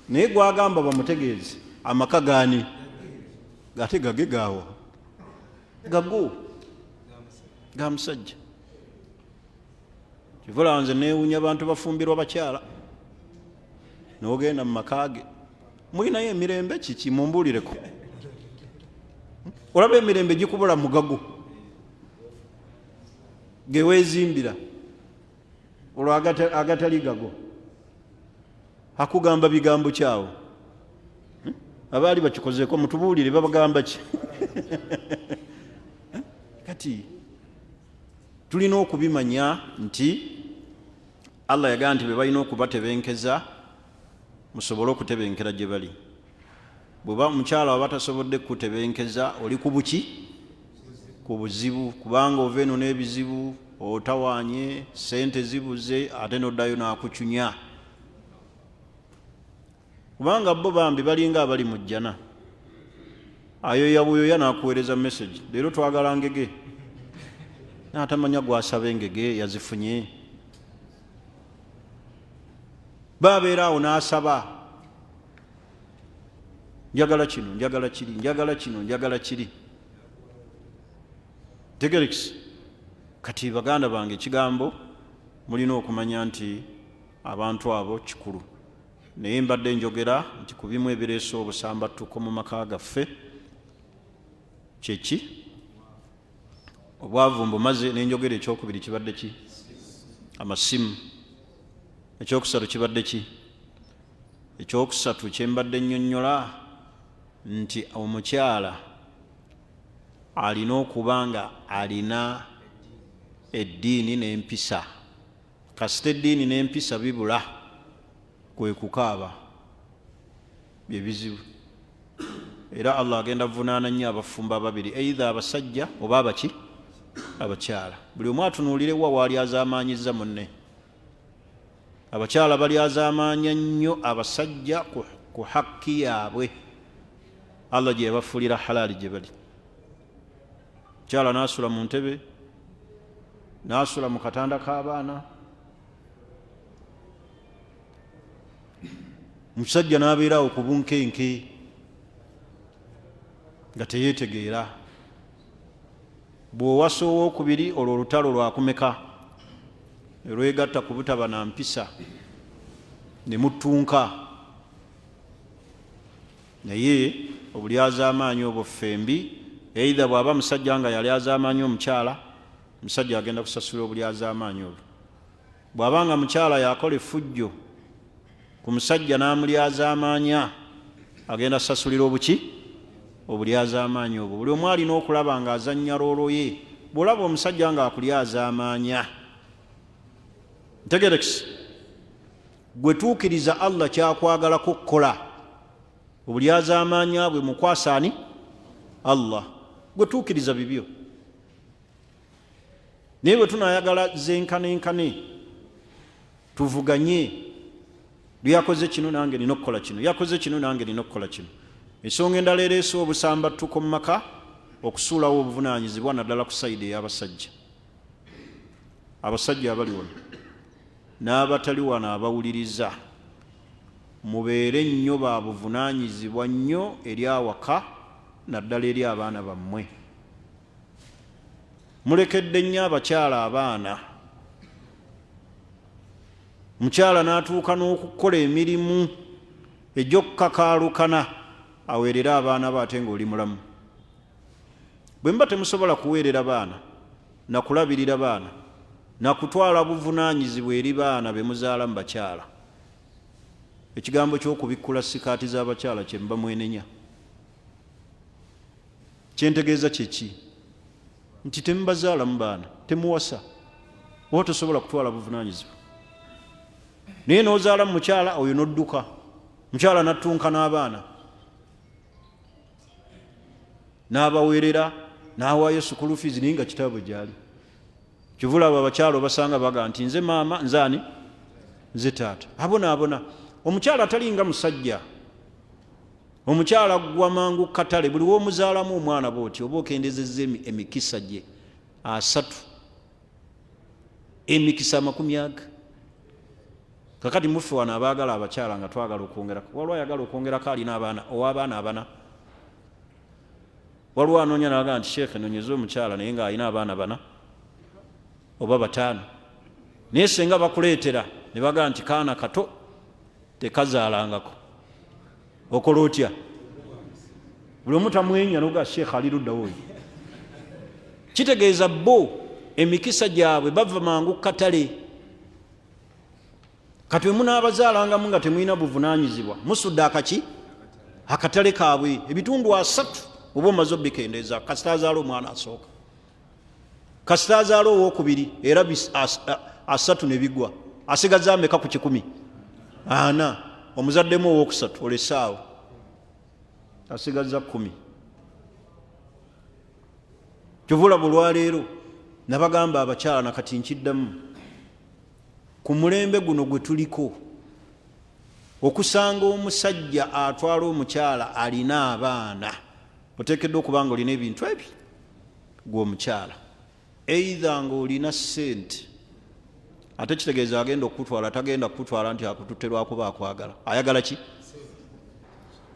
Naye gwagamba bamutegeeze amaka gaani? Ate gage gaawo, gago ga musajja. Kivula nze neewunya abantu bafumbirwa bakyala, n'ogenda mu maka ge, mulinayo emirembe kiki? Mumbuulireko. Olaba emirembe gikubula mugago ge weezimbira, olwo agatali gago akugamba bigambo kyawo. Abaali bakikozeeko mutubuulire babagamba ki? Kati tulina okubimanya nti Allah yagamba nti be balina okubatebenkeza musobole okutebenkera gye bali. Bweba omukyala waba tasobodde kutebenkeza oli ku buki, ku buzibu, kubanga ova eno n'ebizibu otawaanye, sente zibuze, ate noddayo n'akucunya. Kubanga bo bambi balinga abali mu jjana, ayoya buyoya n'akuweereza message, leero twagala ngege, n'atamanya gwasaba engege yazifunye. Babeera awo n'asaba, njagala kino, njagala kiri, njagala kino, njagala kiri. Tegerekisi, kati baganda bange ekigambo mulina okumanya nti abantu abo kikulu. Naye mbadde njogera nti ku bimu ebireese obusambattuko mu maka gaffe kyeki obwavu mbumaze, nenjogera ekyokubiri kibadde ki? Amasimu. Ekyokusatu kibadde ki? Ekyokusatu kyembadde nnyonnyola nti omukyala alina okuba nga alina eddiini n'empisa. Kasita eddiini n'empisa bibula, kwe kukaaba, bye bizibu. Era Allah agenda vunaana nnyo abafumba ababiri, either abasajja oba abaki? Abakyala. Buli omu atunuulire wa waali azaamaanyizza munne. Abakyala bali azaamaanya nnyo abasajja ku hakki yaabwe, Allah gye yabafuulira halaali gye bali. Mukyala n'asula mu ntebe, n'asula mu katanda k'abaana, omusajja n'abeerawo ku bunkenke nga teyeetegeera. Bw'owasa owookubiri, olwo olutalo lwakumeka, ne lwegatta ku butaba na mpisa, ne muttunka. Naye obulyazaamaanyi obwo ffembi, either bw'aba musajja nga yali azaamaanyi omukyala, omusajja agenda kusasula obulyazaamaanyi obwo. Bw'aba nga mukyala yakola effujjo ku musajja n'amulyazaamaanya, agenda sasulira obuki? Obulyazaamaanyi obwo. Buli omu alina okulaba nga azannya loolo ye. Bw'olaba omusajja nga akulyazaamaanya, ntegerekisi, gwe tuukiriza Allah kyakwagalako kukola. Obulyazaamaanya bwe mukwasaani Allah, gwe tuukiriza bibyo. Naye bwe tunaayagala zenkanenkane, tuvuganye, yakoze kino nange nina okukola kino, yakoze kino nange nina okukola kino. Ensonga endala ereese obusambattuko mu maka, okusuulawo obuvunaanyizibwa naddala ku sayidi ey'abasajja. Abasajja abali wano n'abatali wano abawuliriza, mubeere nnyo ba buvunaanyizibwa nnyo eri awaka, naddala eri abaana bammwe. Mulekedde nnyo abakyala abaana. Mukyala n'atuuka n'okukola emirimu egy'okukakaalukana, aweerera abaana baate ng'oli mulamu. Bwe mba temusobola kuweerera baana, nakulabirira baana, nakutwala buvunaanyizibwa eri baana be muzaala mu bakyala, ekigambo ky'okubikkula sikaati z'abakyala kye mba mwenenya. Kyentegeeza kyeki? Nti temubazaala mu baana, temuwasa, oba tosobola kutwala buvunaanyizibwa. Naye n'ozaala mu mukyala, oyo n'odduka, mukyala n'attunka n'abaana, n'abaweerera, n'awaayo sukulu fees, naye nga kitaabwe gyali. Kivula abo abakyala obasanga baga nti nze maama, nze ani? Nze taata. Abona. Omukyala atalinga musajja. Omukyala gwa mangu katale, buli w'omuzaalamu omwana bw'oti oba okendezezza emikisa gye 3, emikisa 40. Kakati muffe wano abaagala abakyala nga twagala okwongera, waliwo ayagala okwongerako alina abaana, ow'abaana abana. Waliwo anoonya n'aga nti Sheikh noonyeza omukyala naye ng'alina abaana 4 oba 5. Naye senga bakuleetera ne baga nti kaana kato tekazaalangako, okola otya? Buli omu tamwenya n'oga Sheikh ali luddawo oyo. Kitegeeza bo emikisa gyabwe bava mangu katale. Kati bwe munaabazaalangamu nga temulina buvunaanyizibwa, musudde akaki? Akatale kaabwe ebitundu 3 oba omaze obikendeeza. Kasita azaala omwana asooka, kasita azaala owookubiri, era 3 ne bigwa, asigaza ameka ku 10? 4. omuzaddemu owokusatu olesaawo asigaza 10. kyovula bulwaleero nabagamba abakyala nakati nkiddamu ku mulembe guno gwe tuliko okusanga omusajja atwala omukyala alina abaana oteekeddwa okubanga olina ebintu ebyo gw'omukyala eitha nga olina ssente ate kitegeeza agenda okutwala tagenda kutwala nti akututerwakuba akwagala ayagala ki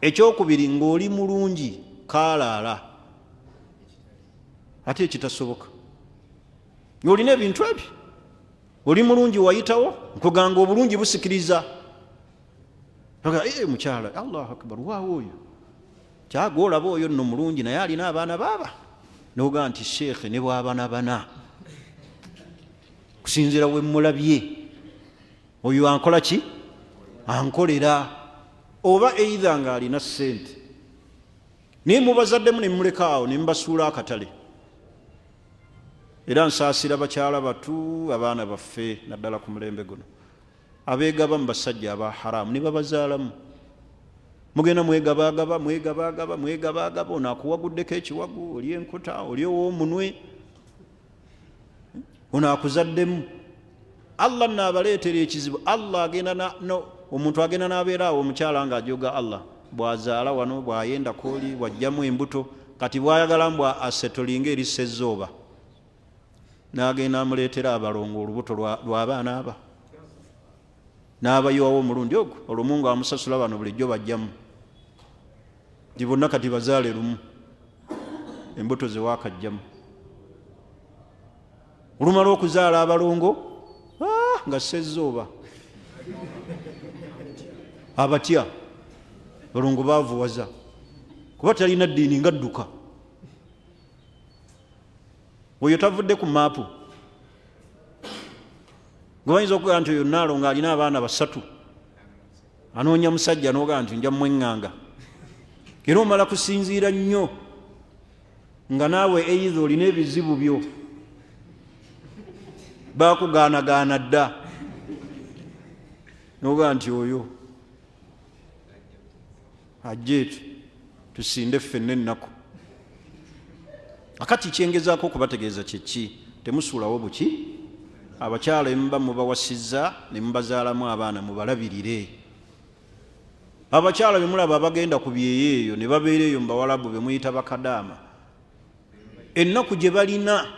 ekyokubiri ng'oli mulungi kaalaala ate ekitasoboka ng'olina ebintu ebyo oli mulungi wayitawo nkuganga obulungi busikiriza mukyala Allahu akbar waawo oyo kyaga olaba oyo nno mulungi naye alina abaana baaba noga nti sheekhe ne bw'abaana bana kusinzira we mulabye oyo ankola ki ankolera oba eitha nga alina ssente naye mubazaddemu ne mumulekaawo ne mubasuula akatale era nsaasira bakyala batu abaana baffe naddala ku mulembe guno abeegaba mu basajja aba haramu ne babazaalamu mugenda mwegabaagaba ono akuwaguddeko ekiwagu oli enkota oli ow'omunwe ono akuzaddemu Allah naabaleetera ekizibu Allah agenda omuntu agenda n'abeeraawo omukyala ng'ajoga Allah bw'azaala wano bw'ayenda kooli wajjamu embuto kati bw'ayagala mbw asetolinga erissezzooba n'agenda amuleetera abalongo olubuto lw'abaana aba n'abayiwawo omulundi ogwo olumu nga amusasula bano bulijjo bajjamu nti bonna kati bazaale lumu embuto zewaakajjamu olumala okuzaala abalongo nga sezzooba abatya balongo baavuwaza kuba talina ddiini nga dduka oyo tavudde ku maapu gwebayinza okugaa nti oyo naalo nga alina abaana 3 anoonya musajja noogaa nti nja mweŋŋanga era omala kusinziira nnyo nga naawe eitha olina ebizibu byo baakugaanagaana dda noogaa nti oyo ajjeetu tusinde ffenna ennaku akati kyengezaako okubategeeza kyeki temusuulawo buki abakyala emuba mubawasizza ne mubazaalamu abaana mubalabirire abakyala bemulaba abagenda ku byeyeeyo ne babeera eyo mu bawalabu bemuyita bakadaama ennaku gye balina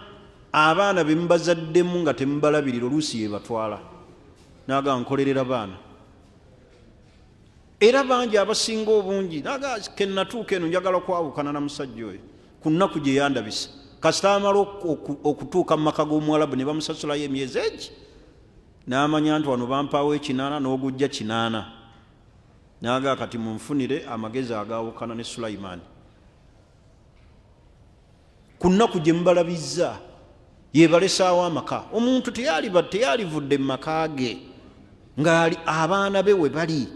abaana bemubazaddemu nga temubalabirira oluusi yebatwala naga nkolerera baana era bangi abasinga obungi naga kennatuuka eno njagala kwawukana na musajja oyo ku nnaku gye yandabisa kasita amala okutuuka mu maka g'omuwalabu ne bamusasulayo emyezi egi n'amanya nti wano bampaawo 8 n'ogujja 8 naga kati munfunire amagezi agaawukana ne Sulaimaani ku nnaku gye mubalabizza yebalesaawo amaka omuntu teyalivudde mu maka ge nga abaana be we bali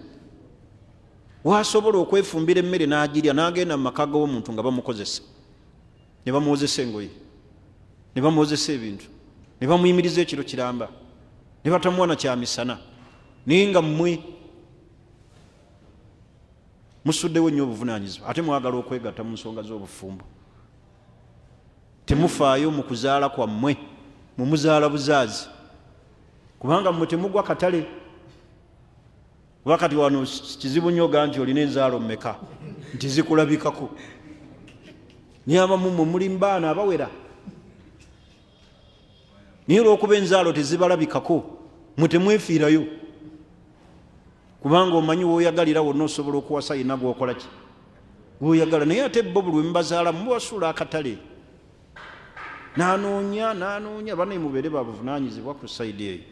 wasobola okwefumbira emmere n'agirya n'agenda mu maka g'omuntu nga bamukozesa ne bamuwozesa engoye ne bamuwozesa ebintu ne bamuyimiriza ekiro kiramba ne batamuwa na kyamisana naye nga mmwe musuddewo nnyo obuvunaanyizibwa ate mwagala okwegatta mu nsonga z'obufumbo temufaayo mu kuzaala kwammwe mumuzaala buzaazi kubanga mmwe temugwa katale wakati wano kizibu nnyo ga nti olina enzaalo mmeka nti zikulabikako niabamu mulimu baana abawera naye olw'okuba enzaalo tezibalabikako mwe temwefiirayo kubanga omanyi wooyagalira wonna osobola okuwasa yina gwokola ki wooyagala naye ate bo buli wemubazaala mubasuula akatale nanoonya banaye mubeere babuvunaanyizibwa ku sayidi eyo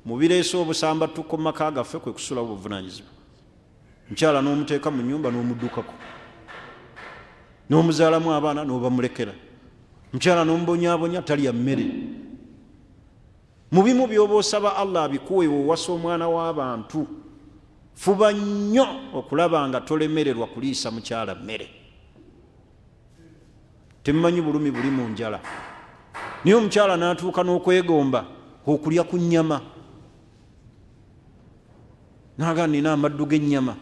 mubireese obusamba tukko mu maka gaffe kwe kusulawo obuvunaanyizibwa mukyala n'omuteeka mu nnyumba n'omuddukako n'omuzaalamu abaana n'obamulekera mukyala n'omubonyaabonya talya mmere mu bimu by'oba osaba Allah abikuwe wowasa omwana w'abantu fuba nnyo okulaba nga tolemererwa kuliisa mukyala mmere temumanyi bulumi buli mu njala naye omukyala n'atuuka n'okwegomba okulya ku nnyama naga nina amaddu g'ennyama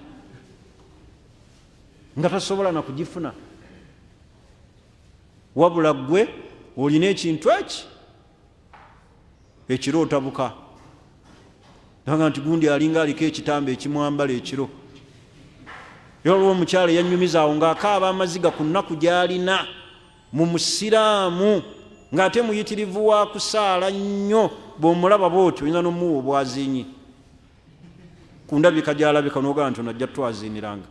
nga tasobola na kugifuna, wabula gwe olina ekintu eki ekiro otabuka, naga nti gundi alinga aliko ekitambo ekimwambala ekiro. Yolwo omukyala yanyumiza awo ng'akaaba amaziga ku nnaku gy'alina mu musiraamu, ng'ate muyitirivu wa kusaala nnyo, bw'omulaba bw'otyo oyinza n'omuwa obwaziinyi. Ku ndabika gy'alabika n'ogamba nti onajja twaziiniranga.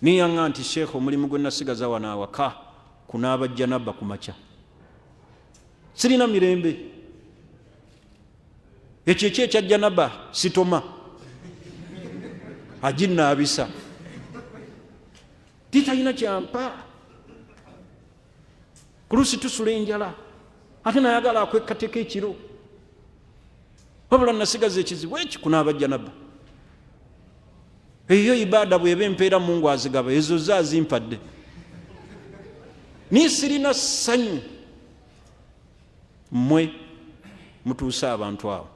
Niyaŋŋa nti Sheikh, omulimu gwe nasigaza wano awaka kunaaba janaba ku makya, sirina mirembe. Ekyo ekya janaba sitoma aginnaabisa titalina kyampa, kulusi tusula enjala ate nayagala akwekateka ekiro, wabula nasigaza ekizibu eki kunaaba janaba. Eyo ibaada bweba empeera Mungu azigaba, ezo zazimpadde, nisirina ssanyu. Mmwe mutuuse abantu abo,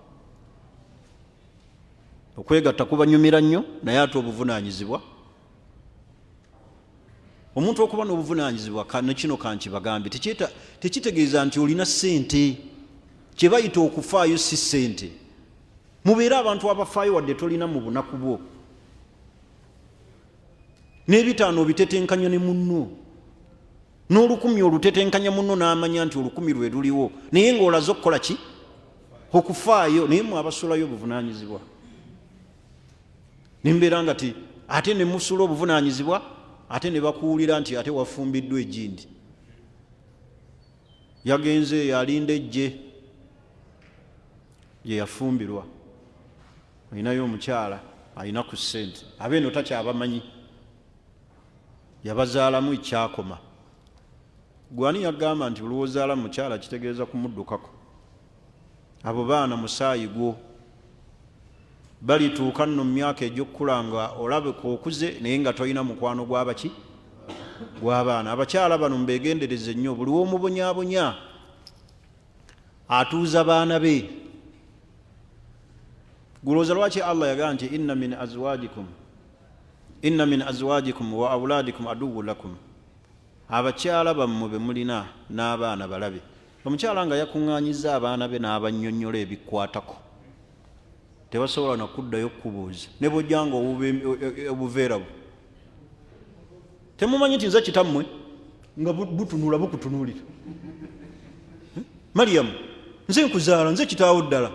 okwegatta kubanyumira nnyo, naye ate obuvunaanyizibwa, omuntu okuba n'obuvunaanyizibwa kino kankibagambe, tekitegeeza nti olina ssente. Kye bayita okufaayo si ssente. Mubeere abantu abafaayo wadde tolina mu bunaku bwo. N'ebitaano obitetenkanya ne munno, n'olukumi olutetenkanya munno n'amanya nti olukumi lwe luliwo, naye ng'olaze okukola ki? Okufaayo. Naye mwe abasulayo obuvunaanyizibwa, nimbeera nga ti ate ne musula obuvunaanyizibwa, ate ne bakuwulira nti ate wafumbiddwa egindi. Yagenze yalinda ejje ye yafumbirwa, olinayo omukyala alina ku ssente, abeeno takyabamanyi, yabazaalamu ekyakoma. Gwani yagamba nti olwozaala mukyala kitegeeza kumuddukako. Abo baana musaayi gwo, balituuka nno mu myaka egy'okkula nga olabeka okuze naye nga tolina mukwano gw'abaki gw'abaana. Abakyala bano mbegendereze nnyo, buli w'omubonyaabonya atuuza baana be. Gulooza lwaki Allah yagamba nti inna min azwajikum wa awladikum aduwwun lakum, abakyala bammwe be mulina n'abaana balabe. Omukyala nga yakuŋŋaanyizza abaana be n'abannyonnyola ebikwatako, tebasobola nakuddayo kubuuza, ne bw'ojjanga obuveera bwo temumanyi nti nze kitammwe nga butunula bukutunuulira. Mariyamu, nze nkuzaala, nze kitaawo ddala,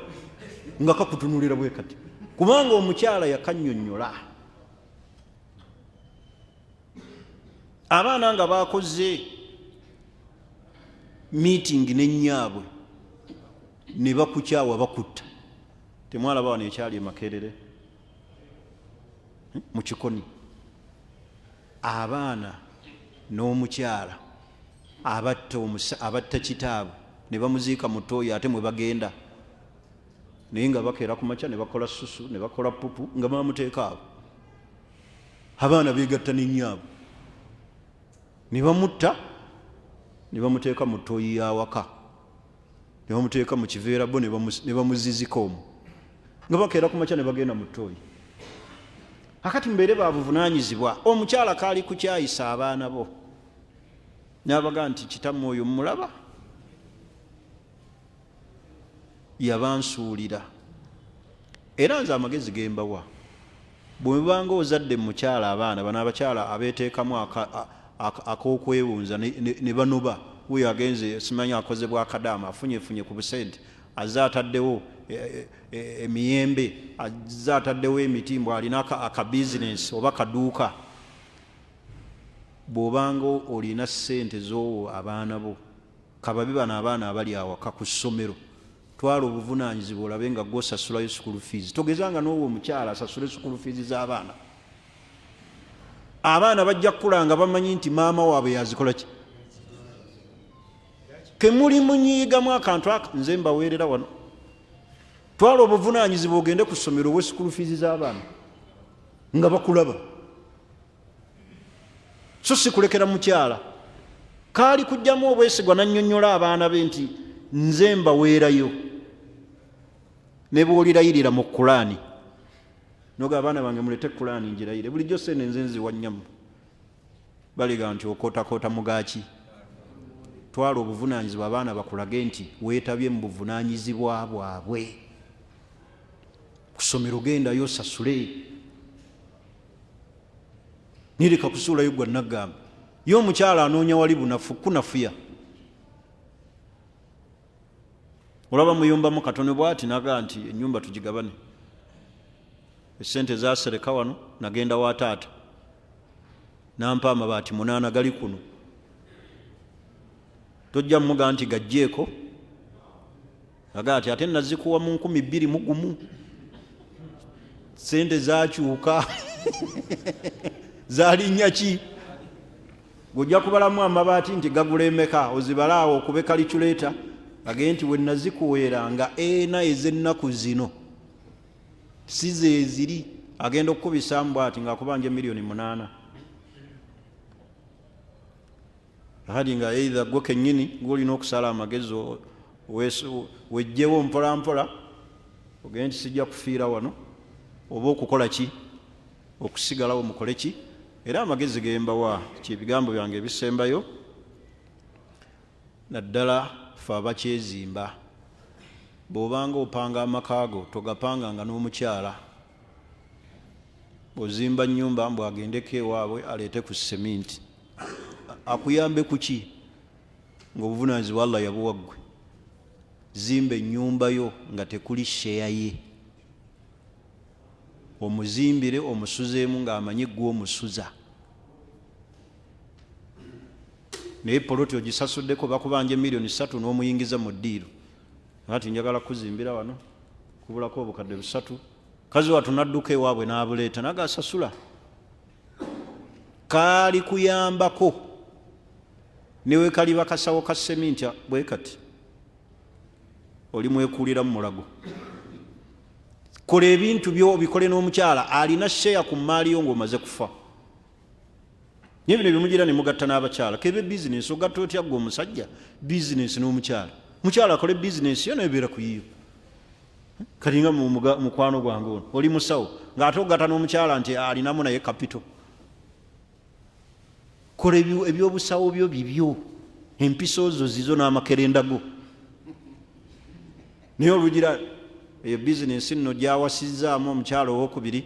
nga kakutunuulira bwe kati, kubanga omukyala yakannyonnyola. Abaana nga bakoze meeting n'ennyaabwe ne bakukyawa bakutta, temwalaba wano ekyali Makerere mu Kikoni, abaana n'omukyala abatta kitaabwe ne bamuziika mu ttooyi ate mwe bagenda, naye nga bakeera ku makya ne bakola susu ne bakola pupu nga bamuteeka abo. Abaana beegatta n'ennyaabwe ne bamutta ne bamuteeka mu ttooyi y'awaka, ne bamuteeka mu kiveera bo ne bamuzizika omwo, nga bakeera ku makya ne bagenda mu ttooyi. Akati mbeere babuvunaanyizibwa. Omukyala kaali kukyayisa abaana bo n'abaga nti kitammwe oyo mulaba yabansuulira. Era nze amagezi gembawa, bwe mubanga ozadde mukyala abaana bano, abakyala abeeteekamu ak'okwewunza ne banoba, wuyo agenze simanyi akoze bwakadaama, afunyefunye ku busente, azze ataddewo emiyembe, azze ataddewo emitimbo, alina akabizinesi oba kaduuka. Bw'obanga olina ssente z'owo abaana bo, kababi bano abaana abali awaka ku ssomero, twala obuvunaanyizibwa olabe nga gw'osasulayo school fees. Togezanga n'owo omukyala asasule school fees z'abaana. Abaana bajja kukula nga bamanyi nti maama waabwe yazikola ki. Kemuli munyiigamu akantu aka, nze mbaweerera wano. Twala obuvunaanyizibwa ogende ku ssomero obwe school fees z'abaana nga bakulaba, so si kulekera mukyala. Kaali kujjamu obwesigwa nannyonnyola abaana be nti nze mbaweerayo, ne bw'olirayirira mu Kulaani noga abaana bange mulete kulaani njirayire bulijjo sene nzenziwa nnyamu baliga nti okootakoota mugaki twala obuvunaanyizibwa abaana bakulage nti weetabye mu buvunaanyizibwa bwabwe ku ssomero gendayo osasule nireka kusuulayo gwa naggamba ye omukyala anoonya wali bunafu kunafuya olaba muyumbamu katono bwati naga nti ennyumba tugigabane esente zasereka wano nagenda wa taata nampa amabaati 8 gali kuno tojja muga nti gajjeeko aga ati ate nazikuwa mu 2021 sente zakyuka zalinnya ki gojja kubalamu amabaati nti gagula emeka ozibalaawo okube kaliculeta age nti we nazikuweera nga ena ez'ennaku zino si ze ziri agenda okukubisamu bwati ngaakubanja $8,000,000 hadi nga either gwe kennyini ng'olina okusala amagezi wejjewo mpolampola ogende nti sijja kufiira wano oba okukola ki okusigalawo mukole ki era amagezi gembawa kyebigambo byange ebisembayo naddala fe abakyezimba bw'obanga opanga amakaago togapanganga n'omukyala bw'ozimba nnyumba mbw agendeko ewaabwe aleete ku seminti akuyambe kuki ng'obuvunaanyizibwa Allah yabuwaggwe zimba ennyumba yo nga tekuli sheya ye omuzimbire omusuzeemu ng'amanyi gwe omusuza naye poloti ogisasuddeko bakubanja $3,000,000 n'omuyingiza mu ddiiro ati njagala kuzimbira wano kubulako obukadde 3 kazi watu nadduka ewaabwe n'abuleeta nagasasula kaali kuyambako newe kali bakasawo ka seminti bwe kati oli mwekuulira mu mulago kola ebintu byo obikole n'omukyala alina sheya ku maali yo ng'omaze kufa naye bino byemugira ne mugatta n'abakyala kebe bizinesi ogatta otya gwe omusajja bizinesi n'omukyala mukyala akole bizinesi yo nebeera ku yiyo kalinga mukwano gwange ono oli musawo ng'ate ogatta n'omukyala nti alinamu naye kapito kola ebyobusawo byo bibyo empiso zo zizo n'amakerenda go naye olugira eyo bizinesi nno gyawasizzaamu omukyala owokubiri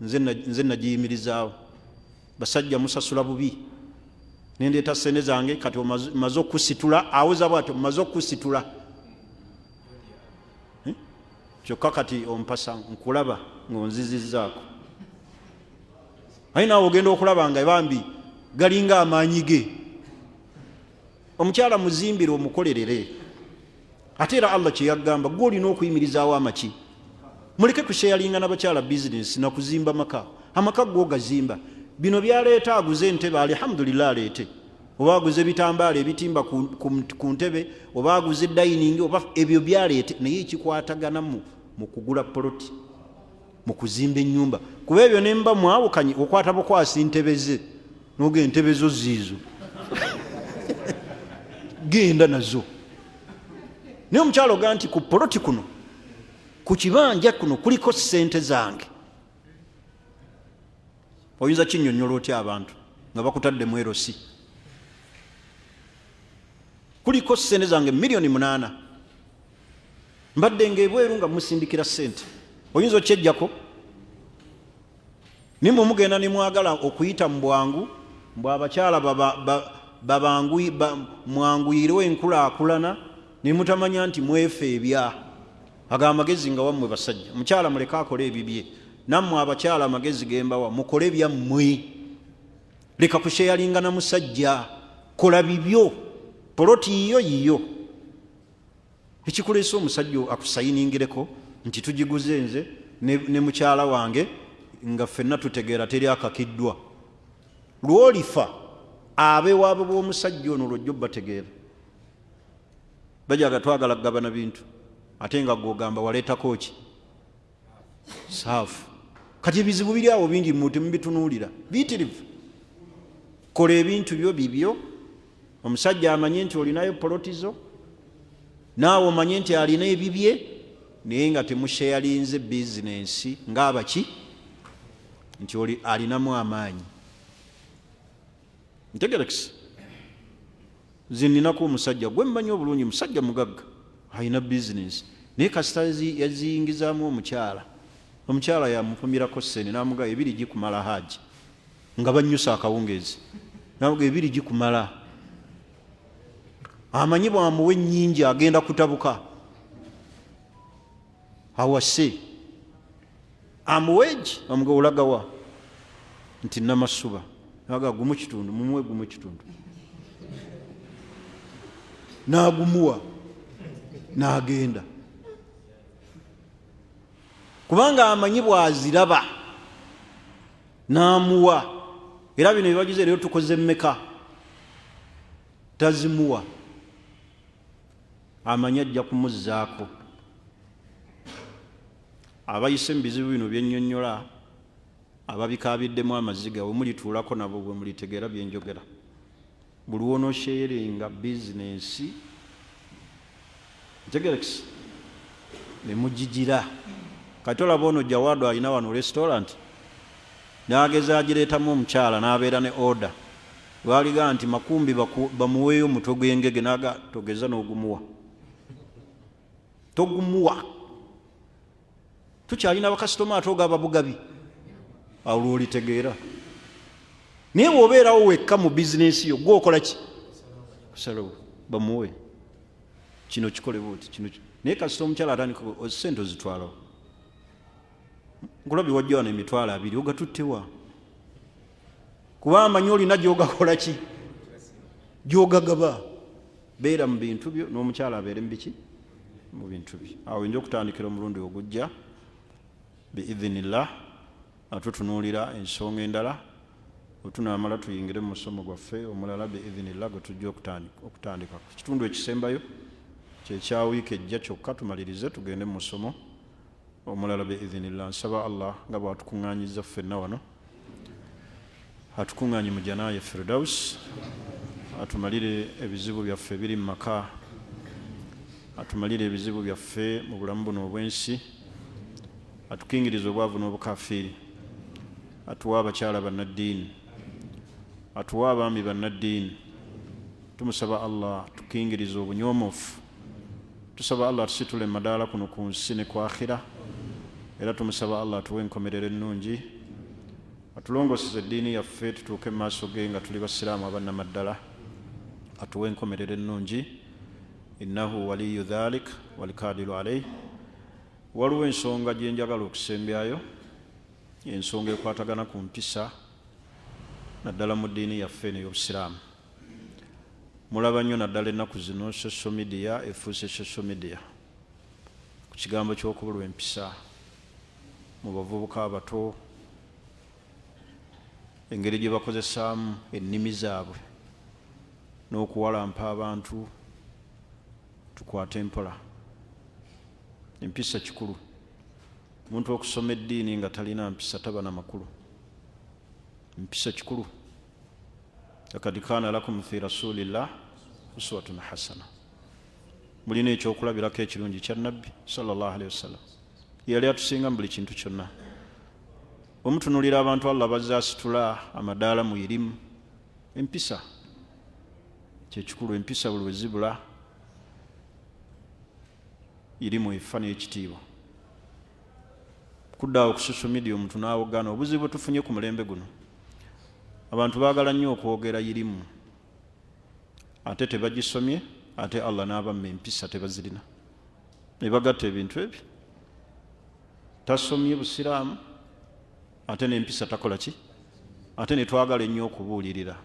nze nagiyimirizaawo basajja musasula bubi nendeeta sente zange kati omaze okusitula awoza bwati omaze okusitula kyokka kati ompasa nkulaba ng'onzizizzaako aye naawe ogenda okulaba nga bambi galinga amaanyi ge omukyala muzimbire omukolerere ate era Allah kyeyagamba gwe olina okuyimirizaawo amaki muleke kusheyalinga n'abakyala bizinesi nakuzimba amaka gwe ogazimba bino byaleeta aguze entebe alhamdulillah aleete oba aguze ebitambaala ebitimba ku ntebe oba aguze dining oba ebyo byaleete naye ekikwatagana mu kugula poloti mu kuzimba ennyumba kuba ebyo nemba mwawukanye okwata bukwasi ntebe ze noga entebe zo ziizo genda nazo naye omukyalo oga nti ku poloti kuno ku kibanja kuno kuliko ssente zange oyinza kinnyonnyola otya abantu nga bakutadde mu erosi kuliko ssente zange $8,000,000 mbadde ngaebweru nga musindikira ssente oyinza okyejjako nimwe mugenda nimwagala okuyita mu bwangu mbw abakyala mwanguyirewo enkulaakulana nimutamanya nti mwefe ebya aga amagezi nga wammwe basajja omukyala muleke akole ebibye nammwe abakyala amagezi gembawa mukole byammwe leka kusheyalinga na musajja kola bibyo poloti yiyo ekikuleesa omusajja akusayiningireko nti tugiguze nze ne mukyala wange nga ffenna tutegeera teri akakiddwa lwolifa abewaabwe bw'omusajja ono lwojja obbategeera bajaga twagala kugabana bintu ate nga gwogamba waleetako ki saafu kati ebizibu biri awo bingi temubitunuulira biyitirivu kola ebintu byo bibyo omusajja amanye nti olinayo polotizo naawe omanye nti alina ebibye naye nga temusheyalinze bizinensi ng'abaki nti oli alinamu amaanyi. Ntegerekisa zininaku omusajja gwe mmanyi obulungi, musajja mugagga alina bizinensi, naye kasita yaziyingizaamu omukyala yamupumirako ssente n'amugaa 2 gikumala haji, nga banyusa akawungeezi, n'amugaa 2 gikumala. Amanyi bwamuwe nnyingi agenda kutabuka awase, amuweegi amuga olagawa nti namasuba, naga gumu kitundu, mumuwe gumu kitundu, n'agumuwa n'agenda, kubanga amanyi bwaziraba n'amuwa. Era bino bibagize rero tukoze mmeka tazimuwa, amanyi ajja kumuzzaako. Abayise mu bizibu bino byennyonnyola, ababikaabiddemu amaziga, bwe mulituulako nabo bwe mulitegeera bye njogera. Buli w'onoosheeringa bizinensi, ntegerekisa, ne mugigira. Kati olaba ono Jawadu alina wano restaurant, n'ageza agireetamu omukyala n'abeera ne order. Lwaliga nti makumbi bamuweeyo omutwe gw'engege, naga togeza n'ogumuwa, togumuwa. Tukyalina bakasitoma ate ogaba bugabi, awo lw'olitegeera. Naye bw'obeerawo wekka mu bizinensi yo, gw'okola ki? Kusalawo bamuwe kino kikole buti kino. Naye kasita omukyala atandika sente ozitwalawo, nkulabye wajja wano emitwalo 2 ogatuttewa, kuba amanyi olina gy'ogakola ki, gy'ogagaba. Beera mu bintu byo, n'omukyala abeere mu biki, mu bintu byo. Awo oyinza okutandikira omulundi ogujja biidhinillah, atutunuulira ensonga endala, otunaamala tuyingire mu musomo gwaffe omulala biidhinillah gwe tujja okutandika. Ekitundu ekisembayo kyekya wiiki ejja kyokka tumalirize tugende mu musomo omulala biidhinillah. Nsaba Allah nga bw'atukuŋŋaanyiza ffenna wano, atukuŋŋaanye mu janaaye Firdaus, atumalire ebizibu byaffe biri mu maka, atumalire ebizibu byaffe mu bulamu buno obw'ensi, atukingiriza obwavu n'obukafiiri, atuwa abakyala bannaddiini, atuwa abaami bannaddiini. Tumusaba Allah tukingiriza obunyoomofu, tusaba Allah tusitule madaala kuno ku nsi ne ku akhira, era tumusaba Allah atuwe enkomerero ennungi, atulongoseze eddiini yaffe tutuuke mu maaso ge nga tuli basiraamu abannamaddala, atuwe enkomerero ennungi. Innahu waliyu dhalik walikadiru alayhi. Waliwo ensonga gye njagala okusembyayo, ensonga ekwatagana ku mpisa naddala mu ddiini yaffe n'ey'obusiraamu. Mulaba nnyo naddala ennaku zino social media efuuse social media ku kigambo ky'okubulwa empisa mu bavubuka abato, engeri gye bakozesaamu ennimi zaabwe n'okuwalampa abantu. Tukwate mpola, empisa kikulu. Omuntu okusoma eddiini nga talina mpisa taba na makulu. Empisa kikulu. Lakad kaana lakum fi rasulillah uswatun hasana. Mulina ekyokulabirako ekirungi kya Nabbi sallallahu alaihi wasallam. Yali atusinga mu buli kintu kyonna. Omutunulira abantu Allah bazaasitula amadaala mu irimu. Empisa kyekikulu. Empisa buli wezibula irimu efa n'ekitiibwa. Kuddaawo ku social media omuntu n'awoggana. Obuzibu tufunye ku mulembe guno, abantu baagala nnyo okwogera irimu ate tebagisomye, ate Allah n'abamma empisa tebazirina, ne bagatta ebintu ebyo. Tasomye busiraamu ate n'empisa takola ki, ate ne twagala ennyo okubuulirira.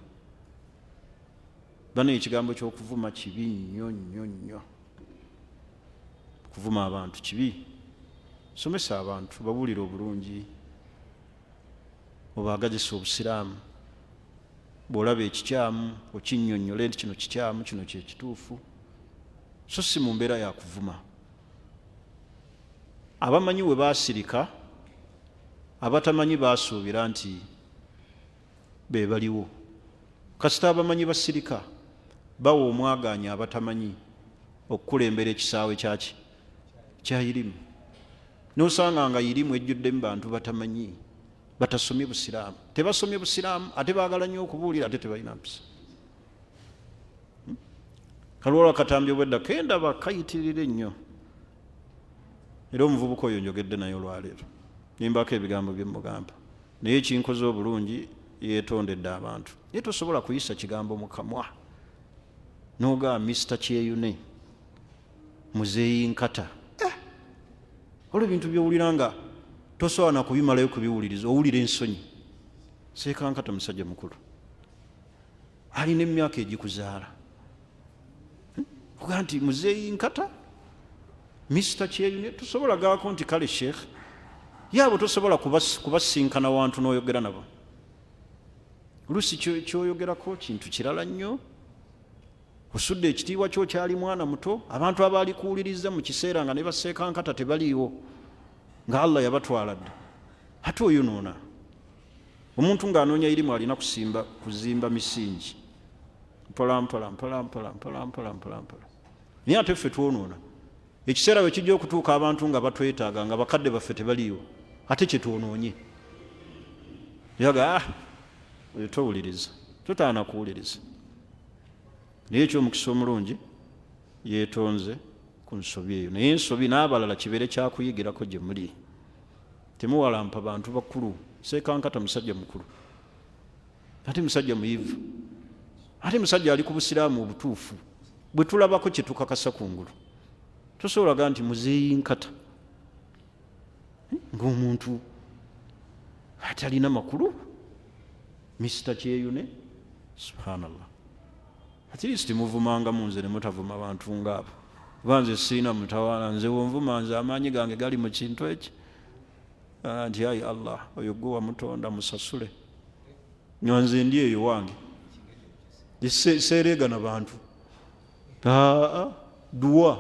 Bano ekigambo ky'okuvuma kibi nnyo nnyo nnyo. Kuvuma abantu kibi. Somesa abantu, babuulire obulungi, obaagazisa obusiraamu. Bw'olaba ekikyamu okinnyonnyole nti kino kikyamu, kino kyekituufu, so si mu mbeera ya kuvuma. Abamanyi we baasirika, abatamanyi baasuubira nti be baliwo. Kasita abamanyi basirika bawa omwagaanya abatamanyi okukulembera ekisaawe kyaki kyayirimu. nosanga nga irimu ejjuddemu bantu batamanyi batasomye busiraamu tebasomye busiraamu ate baagala nnyo okubuulira ate tebalina mpisa kalwala katambye bwedda kendaba kayitirire nnyo era omuvubuka oyo njogedde naye olwaleero nimbako ebigambo byemugamba naye kinkoze obulungi yeetondedde abantu naye tosobola kuyisa kigambo mu kamwa noga Mr. Kyeyune muzeeyi nkata olwo ebintu byowulira nga tosobola na kubimalayo kubiwuliriza owulira ensonyi seeka nkata musajja mukulu alina emyaka egikuzaala oga nti muzeeyi nkata Mr. Kyeyune tosobola gaako nti kale sheikh yaabo tosobola kubasinkana wantu n'oyogera nabo oluusi kyoyogerako kintu kirala nnyo osudde ekitiibwa kyo kyali mwana muto abantu abaali kuwuliriza mu kiseera nga ne baseeka nkata tebaliiwo nga Allah yabatwala dda ate oyonoona omuntu ng'anoonya irimu alina kuzimba misingi mpolampola naye ate ffe twonoona ekiseera bwe kijja okutuuka abantu nga batwetaaga nga bakadde baffe tebaliiwo ate kyetwonoonye yaga oyo towuliriza totaana kuwuliriza naye ekyomukisa omulungi yeetonze ku nsobi eyo naye ensobi n'abalala kibeere kyakuyigirako gye muli temuwalampa bantu bakulu seeka nkata musajja mukulu ate musajja muyivu ate musajja ali ku busiraamu obutuufu bwe tulabako kye tukakasa kungulu tosobolaga nti muzeeyi nkata ng'omuntu atalina makulu Mr. Kyeyune subhanallah at least muvumanga munze ne mutavuma bantu ngaabo banze sina mutawaana nze wonvuma nze amaanyi gange gali mu kintu eki nti ayi Allah oyo gwe wamutonda musasule nyanze ndi eyo wange seeregana bantu duwa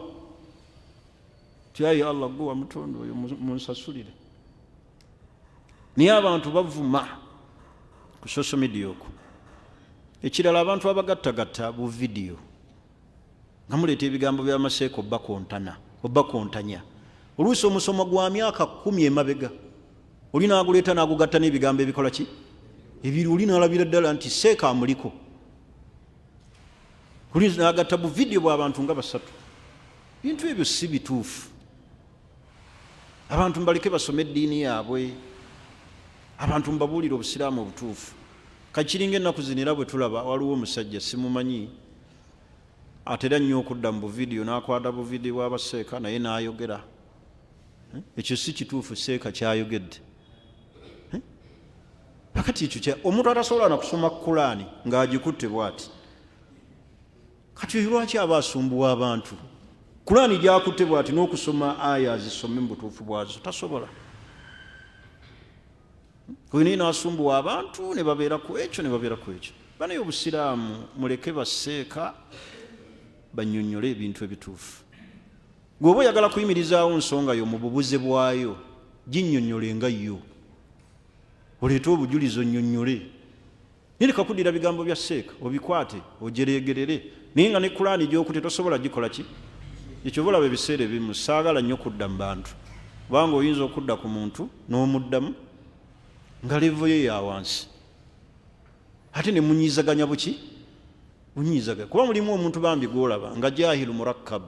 ti ayi Allah gwe wamutonda oyo munsasulire naye abantu bavuma ku social media okwo ekirala abantu abagattagatta bu vidiyo nga muleeta ebigambo by'amaseeko obbakontanya oluusi omusomo gwa myaka 10 emabega oli n'aguleeta n'agugatta n'ebigambo ebikola ki ebiri oli n'alabira ddala nti seeka amuliko oli n'agatta bu vidiyo bw'abantu nga 3 bintu ebyo si bituufu abantu mbaleke basome eddiini yaabwe abantu mbabuulira obusiraamu obutuufu kakiringa ennaku zinira bwe tulaba waliwo omusajja simumanyi atera nnyo okudda mu buvidiyo n'akwata buvidiyo bw'abaseeka naye n'ayogera ekyo si kituufu seeka kyayogedde pakati ekyo omuntu atasobola na kusoma Kulaani ng'agikutte bw'ati kati oyo lwaki aba asumbuwa abantu Kulaani gy'akutte bw'ati n'okusoma aya azisome mu butuufu bwazo tasobola kwenye n'asumbuwa abantu ne babeera ku ekyo banaye obusiraamu muleke baseeka bannyonnyole ebintu ebituufu gweoba oyagala kuyimirizaawo nsonga yo mu bubuze bwayo ginnyonnyole nga yo oleete obujulizi onnyonnyole naye kakuddira bigambo bya seeka obikwate ojereegerere naye nga ne Kulaani gy'okutte tosobola gikola ki ekyo bulaba ebiseera ebimu saagala nnyo kudda mu bantu kubanga oyinza okudda ku muntu n'omuddamu nga levo ye ya wansi ate ne munyizaganya buki bunyizaganya kuba mulimu omuntu bambi gwolaba nga jahilu murakkab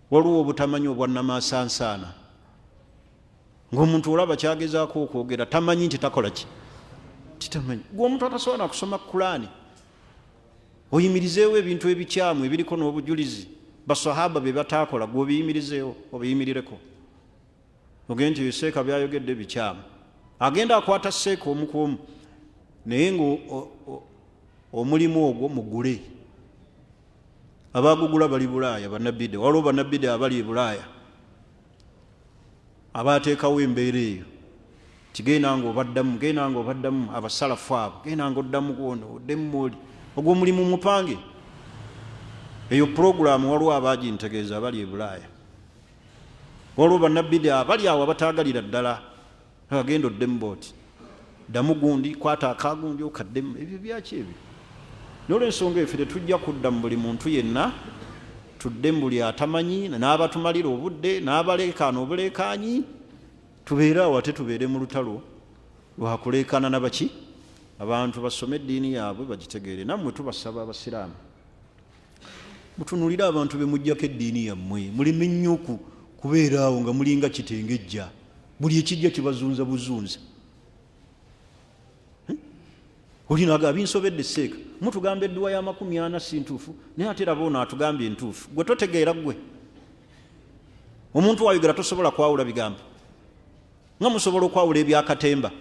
waliwo obutamanyi obwannamaasansaana ng'omuntu olaba kyagezaako okwogera tamanyi nti takola ki titamanyi gwe omuntu atasobola na kusoma Kulaani oyimirizeewo ebintu ebikyamu ebiriko n'obujulizi basahaba be bataakola gwe obiyimirizeewo obiyimirireko ogende nti seeka byayogedde bikyamu agenda akwata seeka omu ku omu naye ng'omulimu ogwo mugule abagugula bali Bulaaya bannabide waliwo bannabide abali Bulaaya abateekawo embeera eyo tigenda ng'obaddamu abasalafu abo genda ng'oddamu gwono oddemu oli ogwo mulimu mupange eyo puroguramu waliwo abagintegeeza abali Bulaaya waliwo bannabide abali awo abataagalira ddala agenda oddemu booti ddamu gundi kwata akagundi okaddemu ebyo byaki ebyo n'olwensonga efe tetujja kudda mu buli muntu yenna tudde mbuli atamanyi n'abatumalira obudde n'abaleekaana obuleekaanyi tubeere awo ate tubeere mu lutalo lwakuleekaana nabaki abantu basome eddiini yaabwe bagitegeere. nammwe tubasaba abasiraamu mutunulire abantu be mujjako eddiini yammwe, muleme nnyo kubeera awo nga mulinga kitengejja buli ekijja kibazunza buzunza. olinaga binsobedde seeka mutugamba edduwa ya 40 si ntuufu naye ate raba ono atugambye entuufu. gwe totegeera, gwe omuntu wayogera tosobola kwawula bigambo nga musobola okwawula ebyakatemba,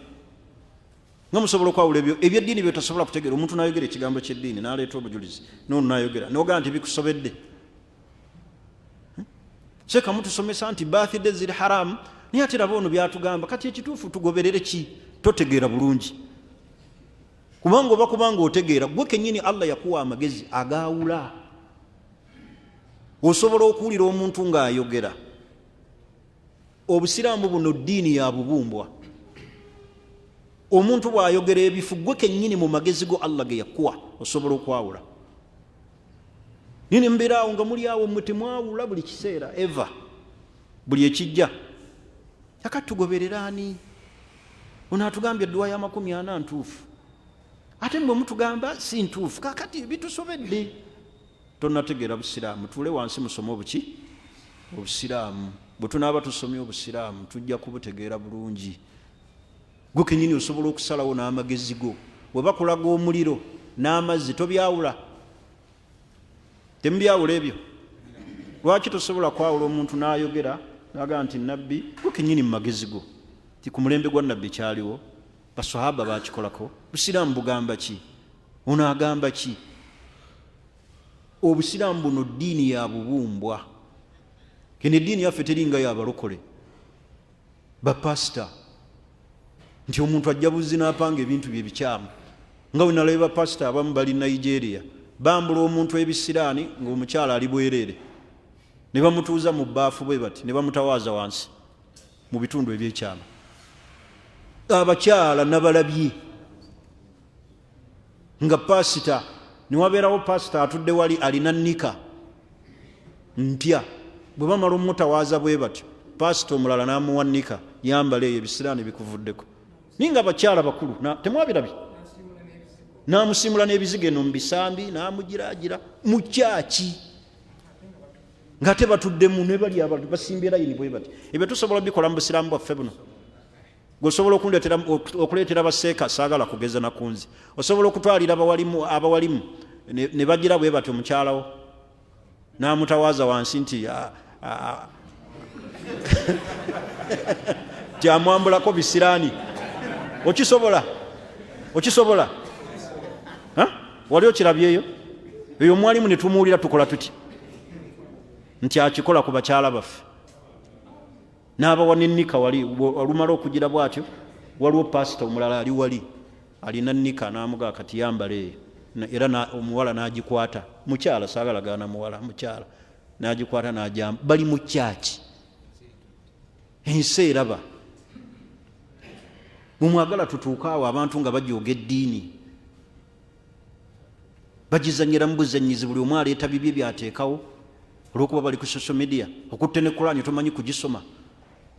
nga musobola okwawula ebyeddiini bye tosobola kutegeera. omuntu nayogera ekigambo kyeddiini naleeta obujulizi noono nayogera nogaa nti bikusobedde. seeka mutusomesa nti birthday ziri haramu naye ate raba ono byatugamba kati ekituufu tugoberere ki? totegeera bulungi. kubanga oba kubanga otegeera gwe kennyini Allah yakuwa amagezi agaawula. osobola okuwulira omuntu ng'ayogera obusiraamu buno ddiini ya bubumbwa. omuntu bw'ayogera ebifu gwe kennyini mu magezi go Allah ge yakuwa osobola okwawula. nini mbeera awo nga muli awo mmwe temwawula buli kiseera eva buli ekijja. yakati tugoberera ani? ono atugambye edduwa ya 40 ntuufu ate mmwe mutugamba si ntuufu. kakati bitusobedde. tonategeera busiraamu. tuule wansi musome obuki? obusiraamu. bwe tunaaba tusomye obusiraamu tujja kubutegeera bulungi. gwe kennyini osobola okusalawo n'amagezi go. bwe bakulaga omuliro n'amazzi tobyawula. temubyawula ebyo. lwaki tosobola kwawula omuntu n'ayogera naga nti nabbi? gwe kennyini mu magezi go ti ku mulembe gwa nabbi kyaliwo baswahaba bakikolako. busiraamu bugamba ki? ono agamba ki? obusiraamu buno ddiini ya bubumbwa. kene eddiini yaffe teringa yabalokole bapasita nti omuntu ajja buzzi n'apanga ebintu bye bikyamu. nga we nalaba bapasita abamu bali Nigeria bambula omuntu ebisiraani ng'omukyala ali bwereere ne bamutuuza mu bbaafu bwe bati ne bamutawaaza wansi mu bitundu ebyekyama. abakyala nabalabye nga pasita niwabeerawo pasita atudde wali alina nnika mpya. bwe bamala omutawaaza bwe batyo pasita omulala n'amuwa nnika yambala eyo ebisiraani bikuvuddeko. ninga abakyala bakulu temwabirabye n'amusimula n'ebizigo eno mu bisambi n'amugiraagira mu kyaki ng'ate batuddemu ne bali abantu basimbye layini bwe bati. ebyo tusobola bikola mu busiraamu bwaffe buno. gweosobola okuleetera baseeka saagala kugeza nakunzi. osobola okutwalira abawalimu ne bagira bwe bati omukyalawo n'amutawaaza wansi nti tyamwambulako bisiraani. okisobola? wali okirabyeyo? eyo omwalimu ne tumuwulira tukola tuti nti akikola ku bakyala baffe. n'abawa n'ennika wali olumala okugira bw'atyo waliwo pasita omulala ali wali alina nnika n'amugaa kati yambala eyo era omuwala n'agikwata. mukyala saagalagaana muwala mukyala n'agikwata n'ajamba. bali mu kyaki ensi eraba. mumwagala tutuuka awo abantu nga bajooga eddiini bagizanyira mu buzanyizi buli omu aleeta bibye byateekawo olw'okuba bali ku social media okutte ne Qur'ani tomanyi kugisoma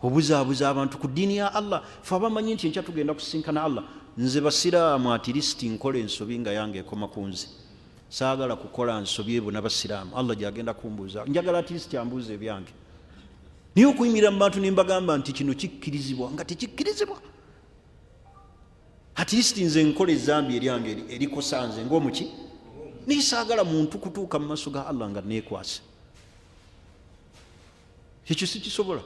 obuzaabuza abantu ku ddiini ya Allah. fe abamanyi nti enkya tugenda kusinkana Allah. nze basiraamu atirisiti nkola ensobi nga yange ekoma ku nze. saagala kukola nsobi ebo n'abasiraamu. Allah gyagenda kumbuuza njagala atirisiti ambuuza ebyange. naye okuyimirira mu bantu nimbagamba nti kino kikkirizibwa nga tekikkirizibwa. atirisiti nze nkola ezambi eryange erikosa nze ng'omuki. naye saagala muntu kutuuka mu maaso ga Allah nga neekwase. ekyo sikisobola.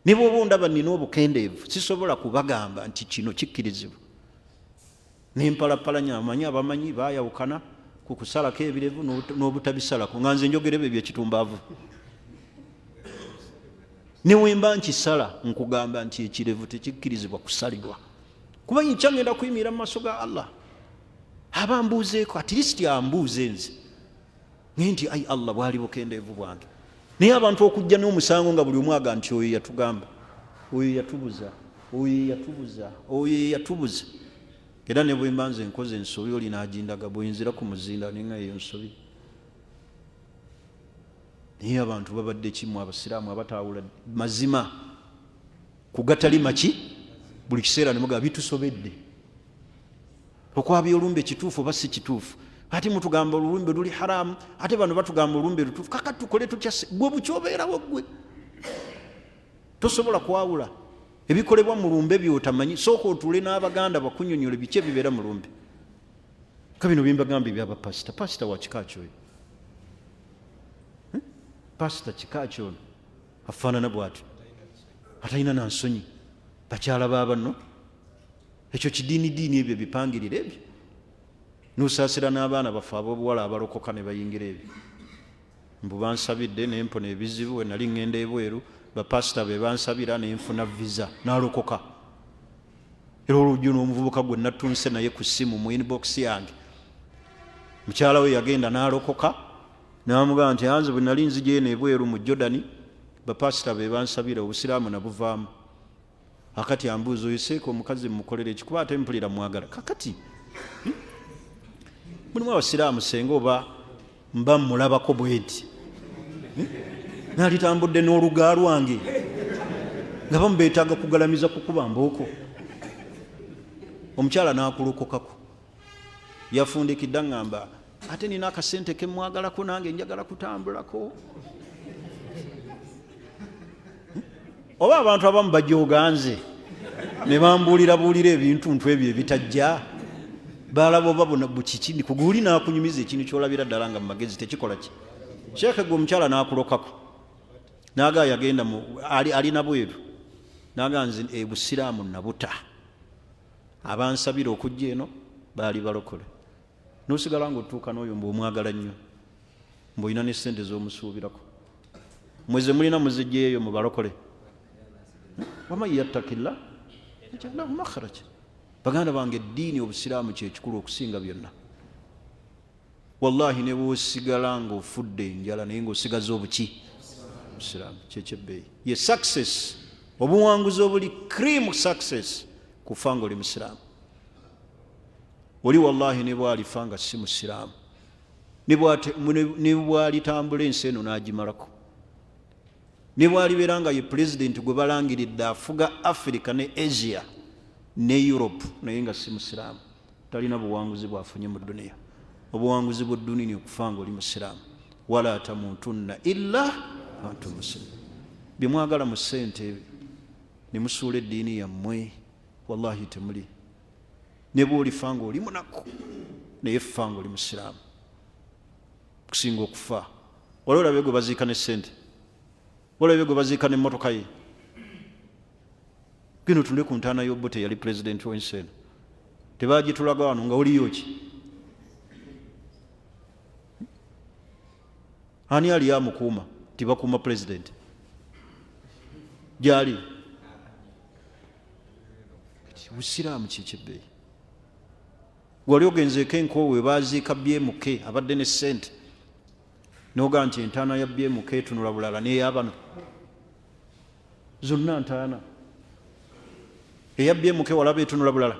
ne bw'oba ondaba nina obukendeevu sisobola kubagamba nti kino kikkirizibwa. n'empalapalanya abamanyi baayawukana ku kusalako ebirevu n'obutabisalako nga nze njogere byo ebyekitumbaavu. ne wemba nkisala nkugamba nti ekirevu tekikkirizibwa kusalibwa kuba nkyagenda kuyimirira mu maaso ga Allah. aba mbuuzeeko atirisiti ambuuze nze nti ai Allah bwali bukendeevu bwange. naye abantu okujja n'omusango nga buli omwaga nti oyo yatugamba oyo yatubuza. era ne bwe mba nze nkoze ensobi oli n'agindaga bwenzira ku muzinda nenga eyo nsobi. naye abantu babadde kimu abasiraamu abataawula mazima kugatali maki buli kiseera ne mugamba bitusobedde okwabya olumbe kituufu oba si kituufu ate mutugamba olumbe luli haramu ate bano batugamba olumbe lutuufu kaka tukole tutya gwe bukyobeerawo gwe tosobola kwawula ebikolebwa mu lumbe byotamanyi sooka otuule n'abaganda bakunyonyole biki ebibeera mu lumbe ka bino bimbagamba ebyabapasita pasita wa kika kyoyo pasita kika kyono afaanana bw'atyo atalina nansonyi bakyala babanno ekyo kidiinidiini ebyo bipangirira ebyo nusaasira n'abaana baffe ab'obuwala abalokoka ne bayingira ebyo mbu bansabidde nempona ebizibu we nali ŋŋenda ebweru bapasita be bansabira nenfuna visa n'alokoka era olujjo n'omuvubuka gwe nattunse naye ku ssimu mu inbox yange mukyala we yagenda n'alokoka n'amugamba nti anze bwe nali nzijeeno ebweru mu Jordani bapasita be bansabira obusiraamu nabuvaamu akati ambuuza oyo seeka omukazi mumukolera ekikuba ate mpulira mwagala kakati mulimu abasiraamu senga oba mba mulabako bwenti nalitambudde n'oluga lwange nga bamubeetaaga kugalamiza kukuba mbooko omukyala n'akulokokako yafundikidde aŋŋamba ate nina akasente kemwagalako nange njagala kutambulako oba abantu abamu bajooganze ne bambuulirabuulira ebintuntu ebyo ebitajja balaba oba bona bukiki nikuguuli n'akunyumiza ekintu kyolabira ddala nga mu magezi tekikola ki sheekhe gwe omukyala n'akulokako naga yagenda alina bweru naga nze ebusiraamu nabuta abansabira okujja eno baali balokole nosigala nga otuuka n'oyo mbu omwagala nnyo mbu olina n'essente z'omusuubirako mweze mulina muzijjeeyo mu balokole waman yattakilla yaj'al lahu makhraja baganda bange eddiini obusiraamu kyekikulu okusinga byonna wallahi ne bwosigala nga ofudde enjala naye ng'osigaza obuki obusiraamu kyekyebbeeyi ye success obuwanguzi obuli cream success kufa nga oli musiraamu oli wallahi ne bwalifa nga si musiraamu ne bwalitambula ensi eno n'agimalako ne bwalibeera nga ye pulezidenti gwe balangiridde afuga Africa ne Asia ne Europe naye nga si musiraamu talina buwanguzi bwafunye mu dduniya obuwanguzi bw'edduniya okufa nga oli musiraamu wala tamutunna illa antum muslimun bye mwagala mu ssente ne musuula eddiini yammwe wallahi temuli ne bw'olifa nga oli munaku naye ffa nga oli musiraamu kusinga okufa wala olabe gwe baziika ne ssente olabe gwe baziika n'emmotoka ye gino tunde ku ntaana y'Obote yali pulezidenti w'ensi eno tebagitulaga wano nga oliyo ki ani ali amukuuma tibakuuma pulezidenti gyali busiraamu kyekyebbeeyi gwali ogenzeeko enkoowe baziika BMK abadde ne ssente noga nti entaana ya BMK tunula bulala n'eyabano zonna ntaana eya BMK walaba etunula bulala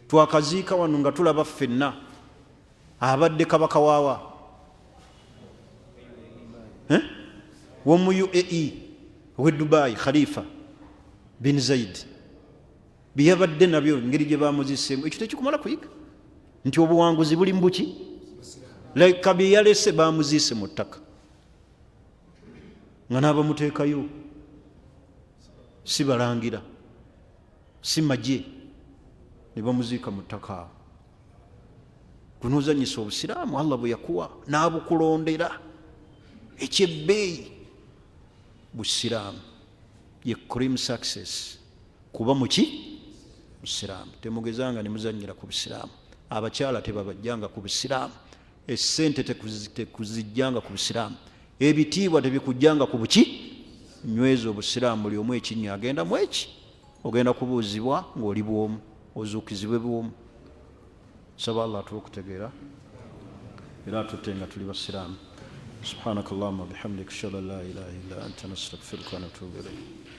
twakaziika wano nga tulaba ffenna abadde kabaka waawa w'omu UAE ow'e Dubai Khalifa bin Zaid byabadde nabyo ngeri gye bamuziseemu ekyo tekikumala kuyiga nti obuwanguzi buli mbuki like bye yalese bamuziise mu ttaka nga n'abamuteekayo si balangira si magye ne bamuziika mu ttaka awo gunoozanyisa obusiraamu Allah bwe yakuwa n'abukulondera ekyebbeeyi busiraamu ye cream success kuba muki busiraamu temugezanga ne muzannyira ku busiraamu abakyala tebabajjanga ku busiraamu essente tekuzijjanga ku busiraamu ebitiibwa tebikujjanga ku buki nyweza obusiraamu buli omu ekinnya agenda mu eki ogenda kubuuzibwa ng'oli bwomu ozuukizibwe bwomu saba Allah atuwe okutegeera era atutte nga tuli basiraamu subhanakallahumma bihamdika ashhadu an la ilaha illa anta nastaghfiruka wa natubu ilayk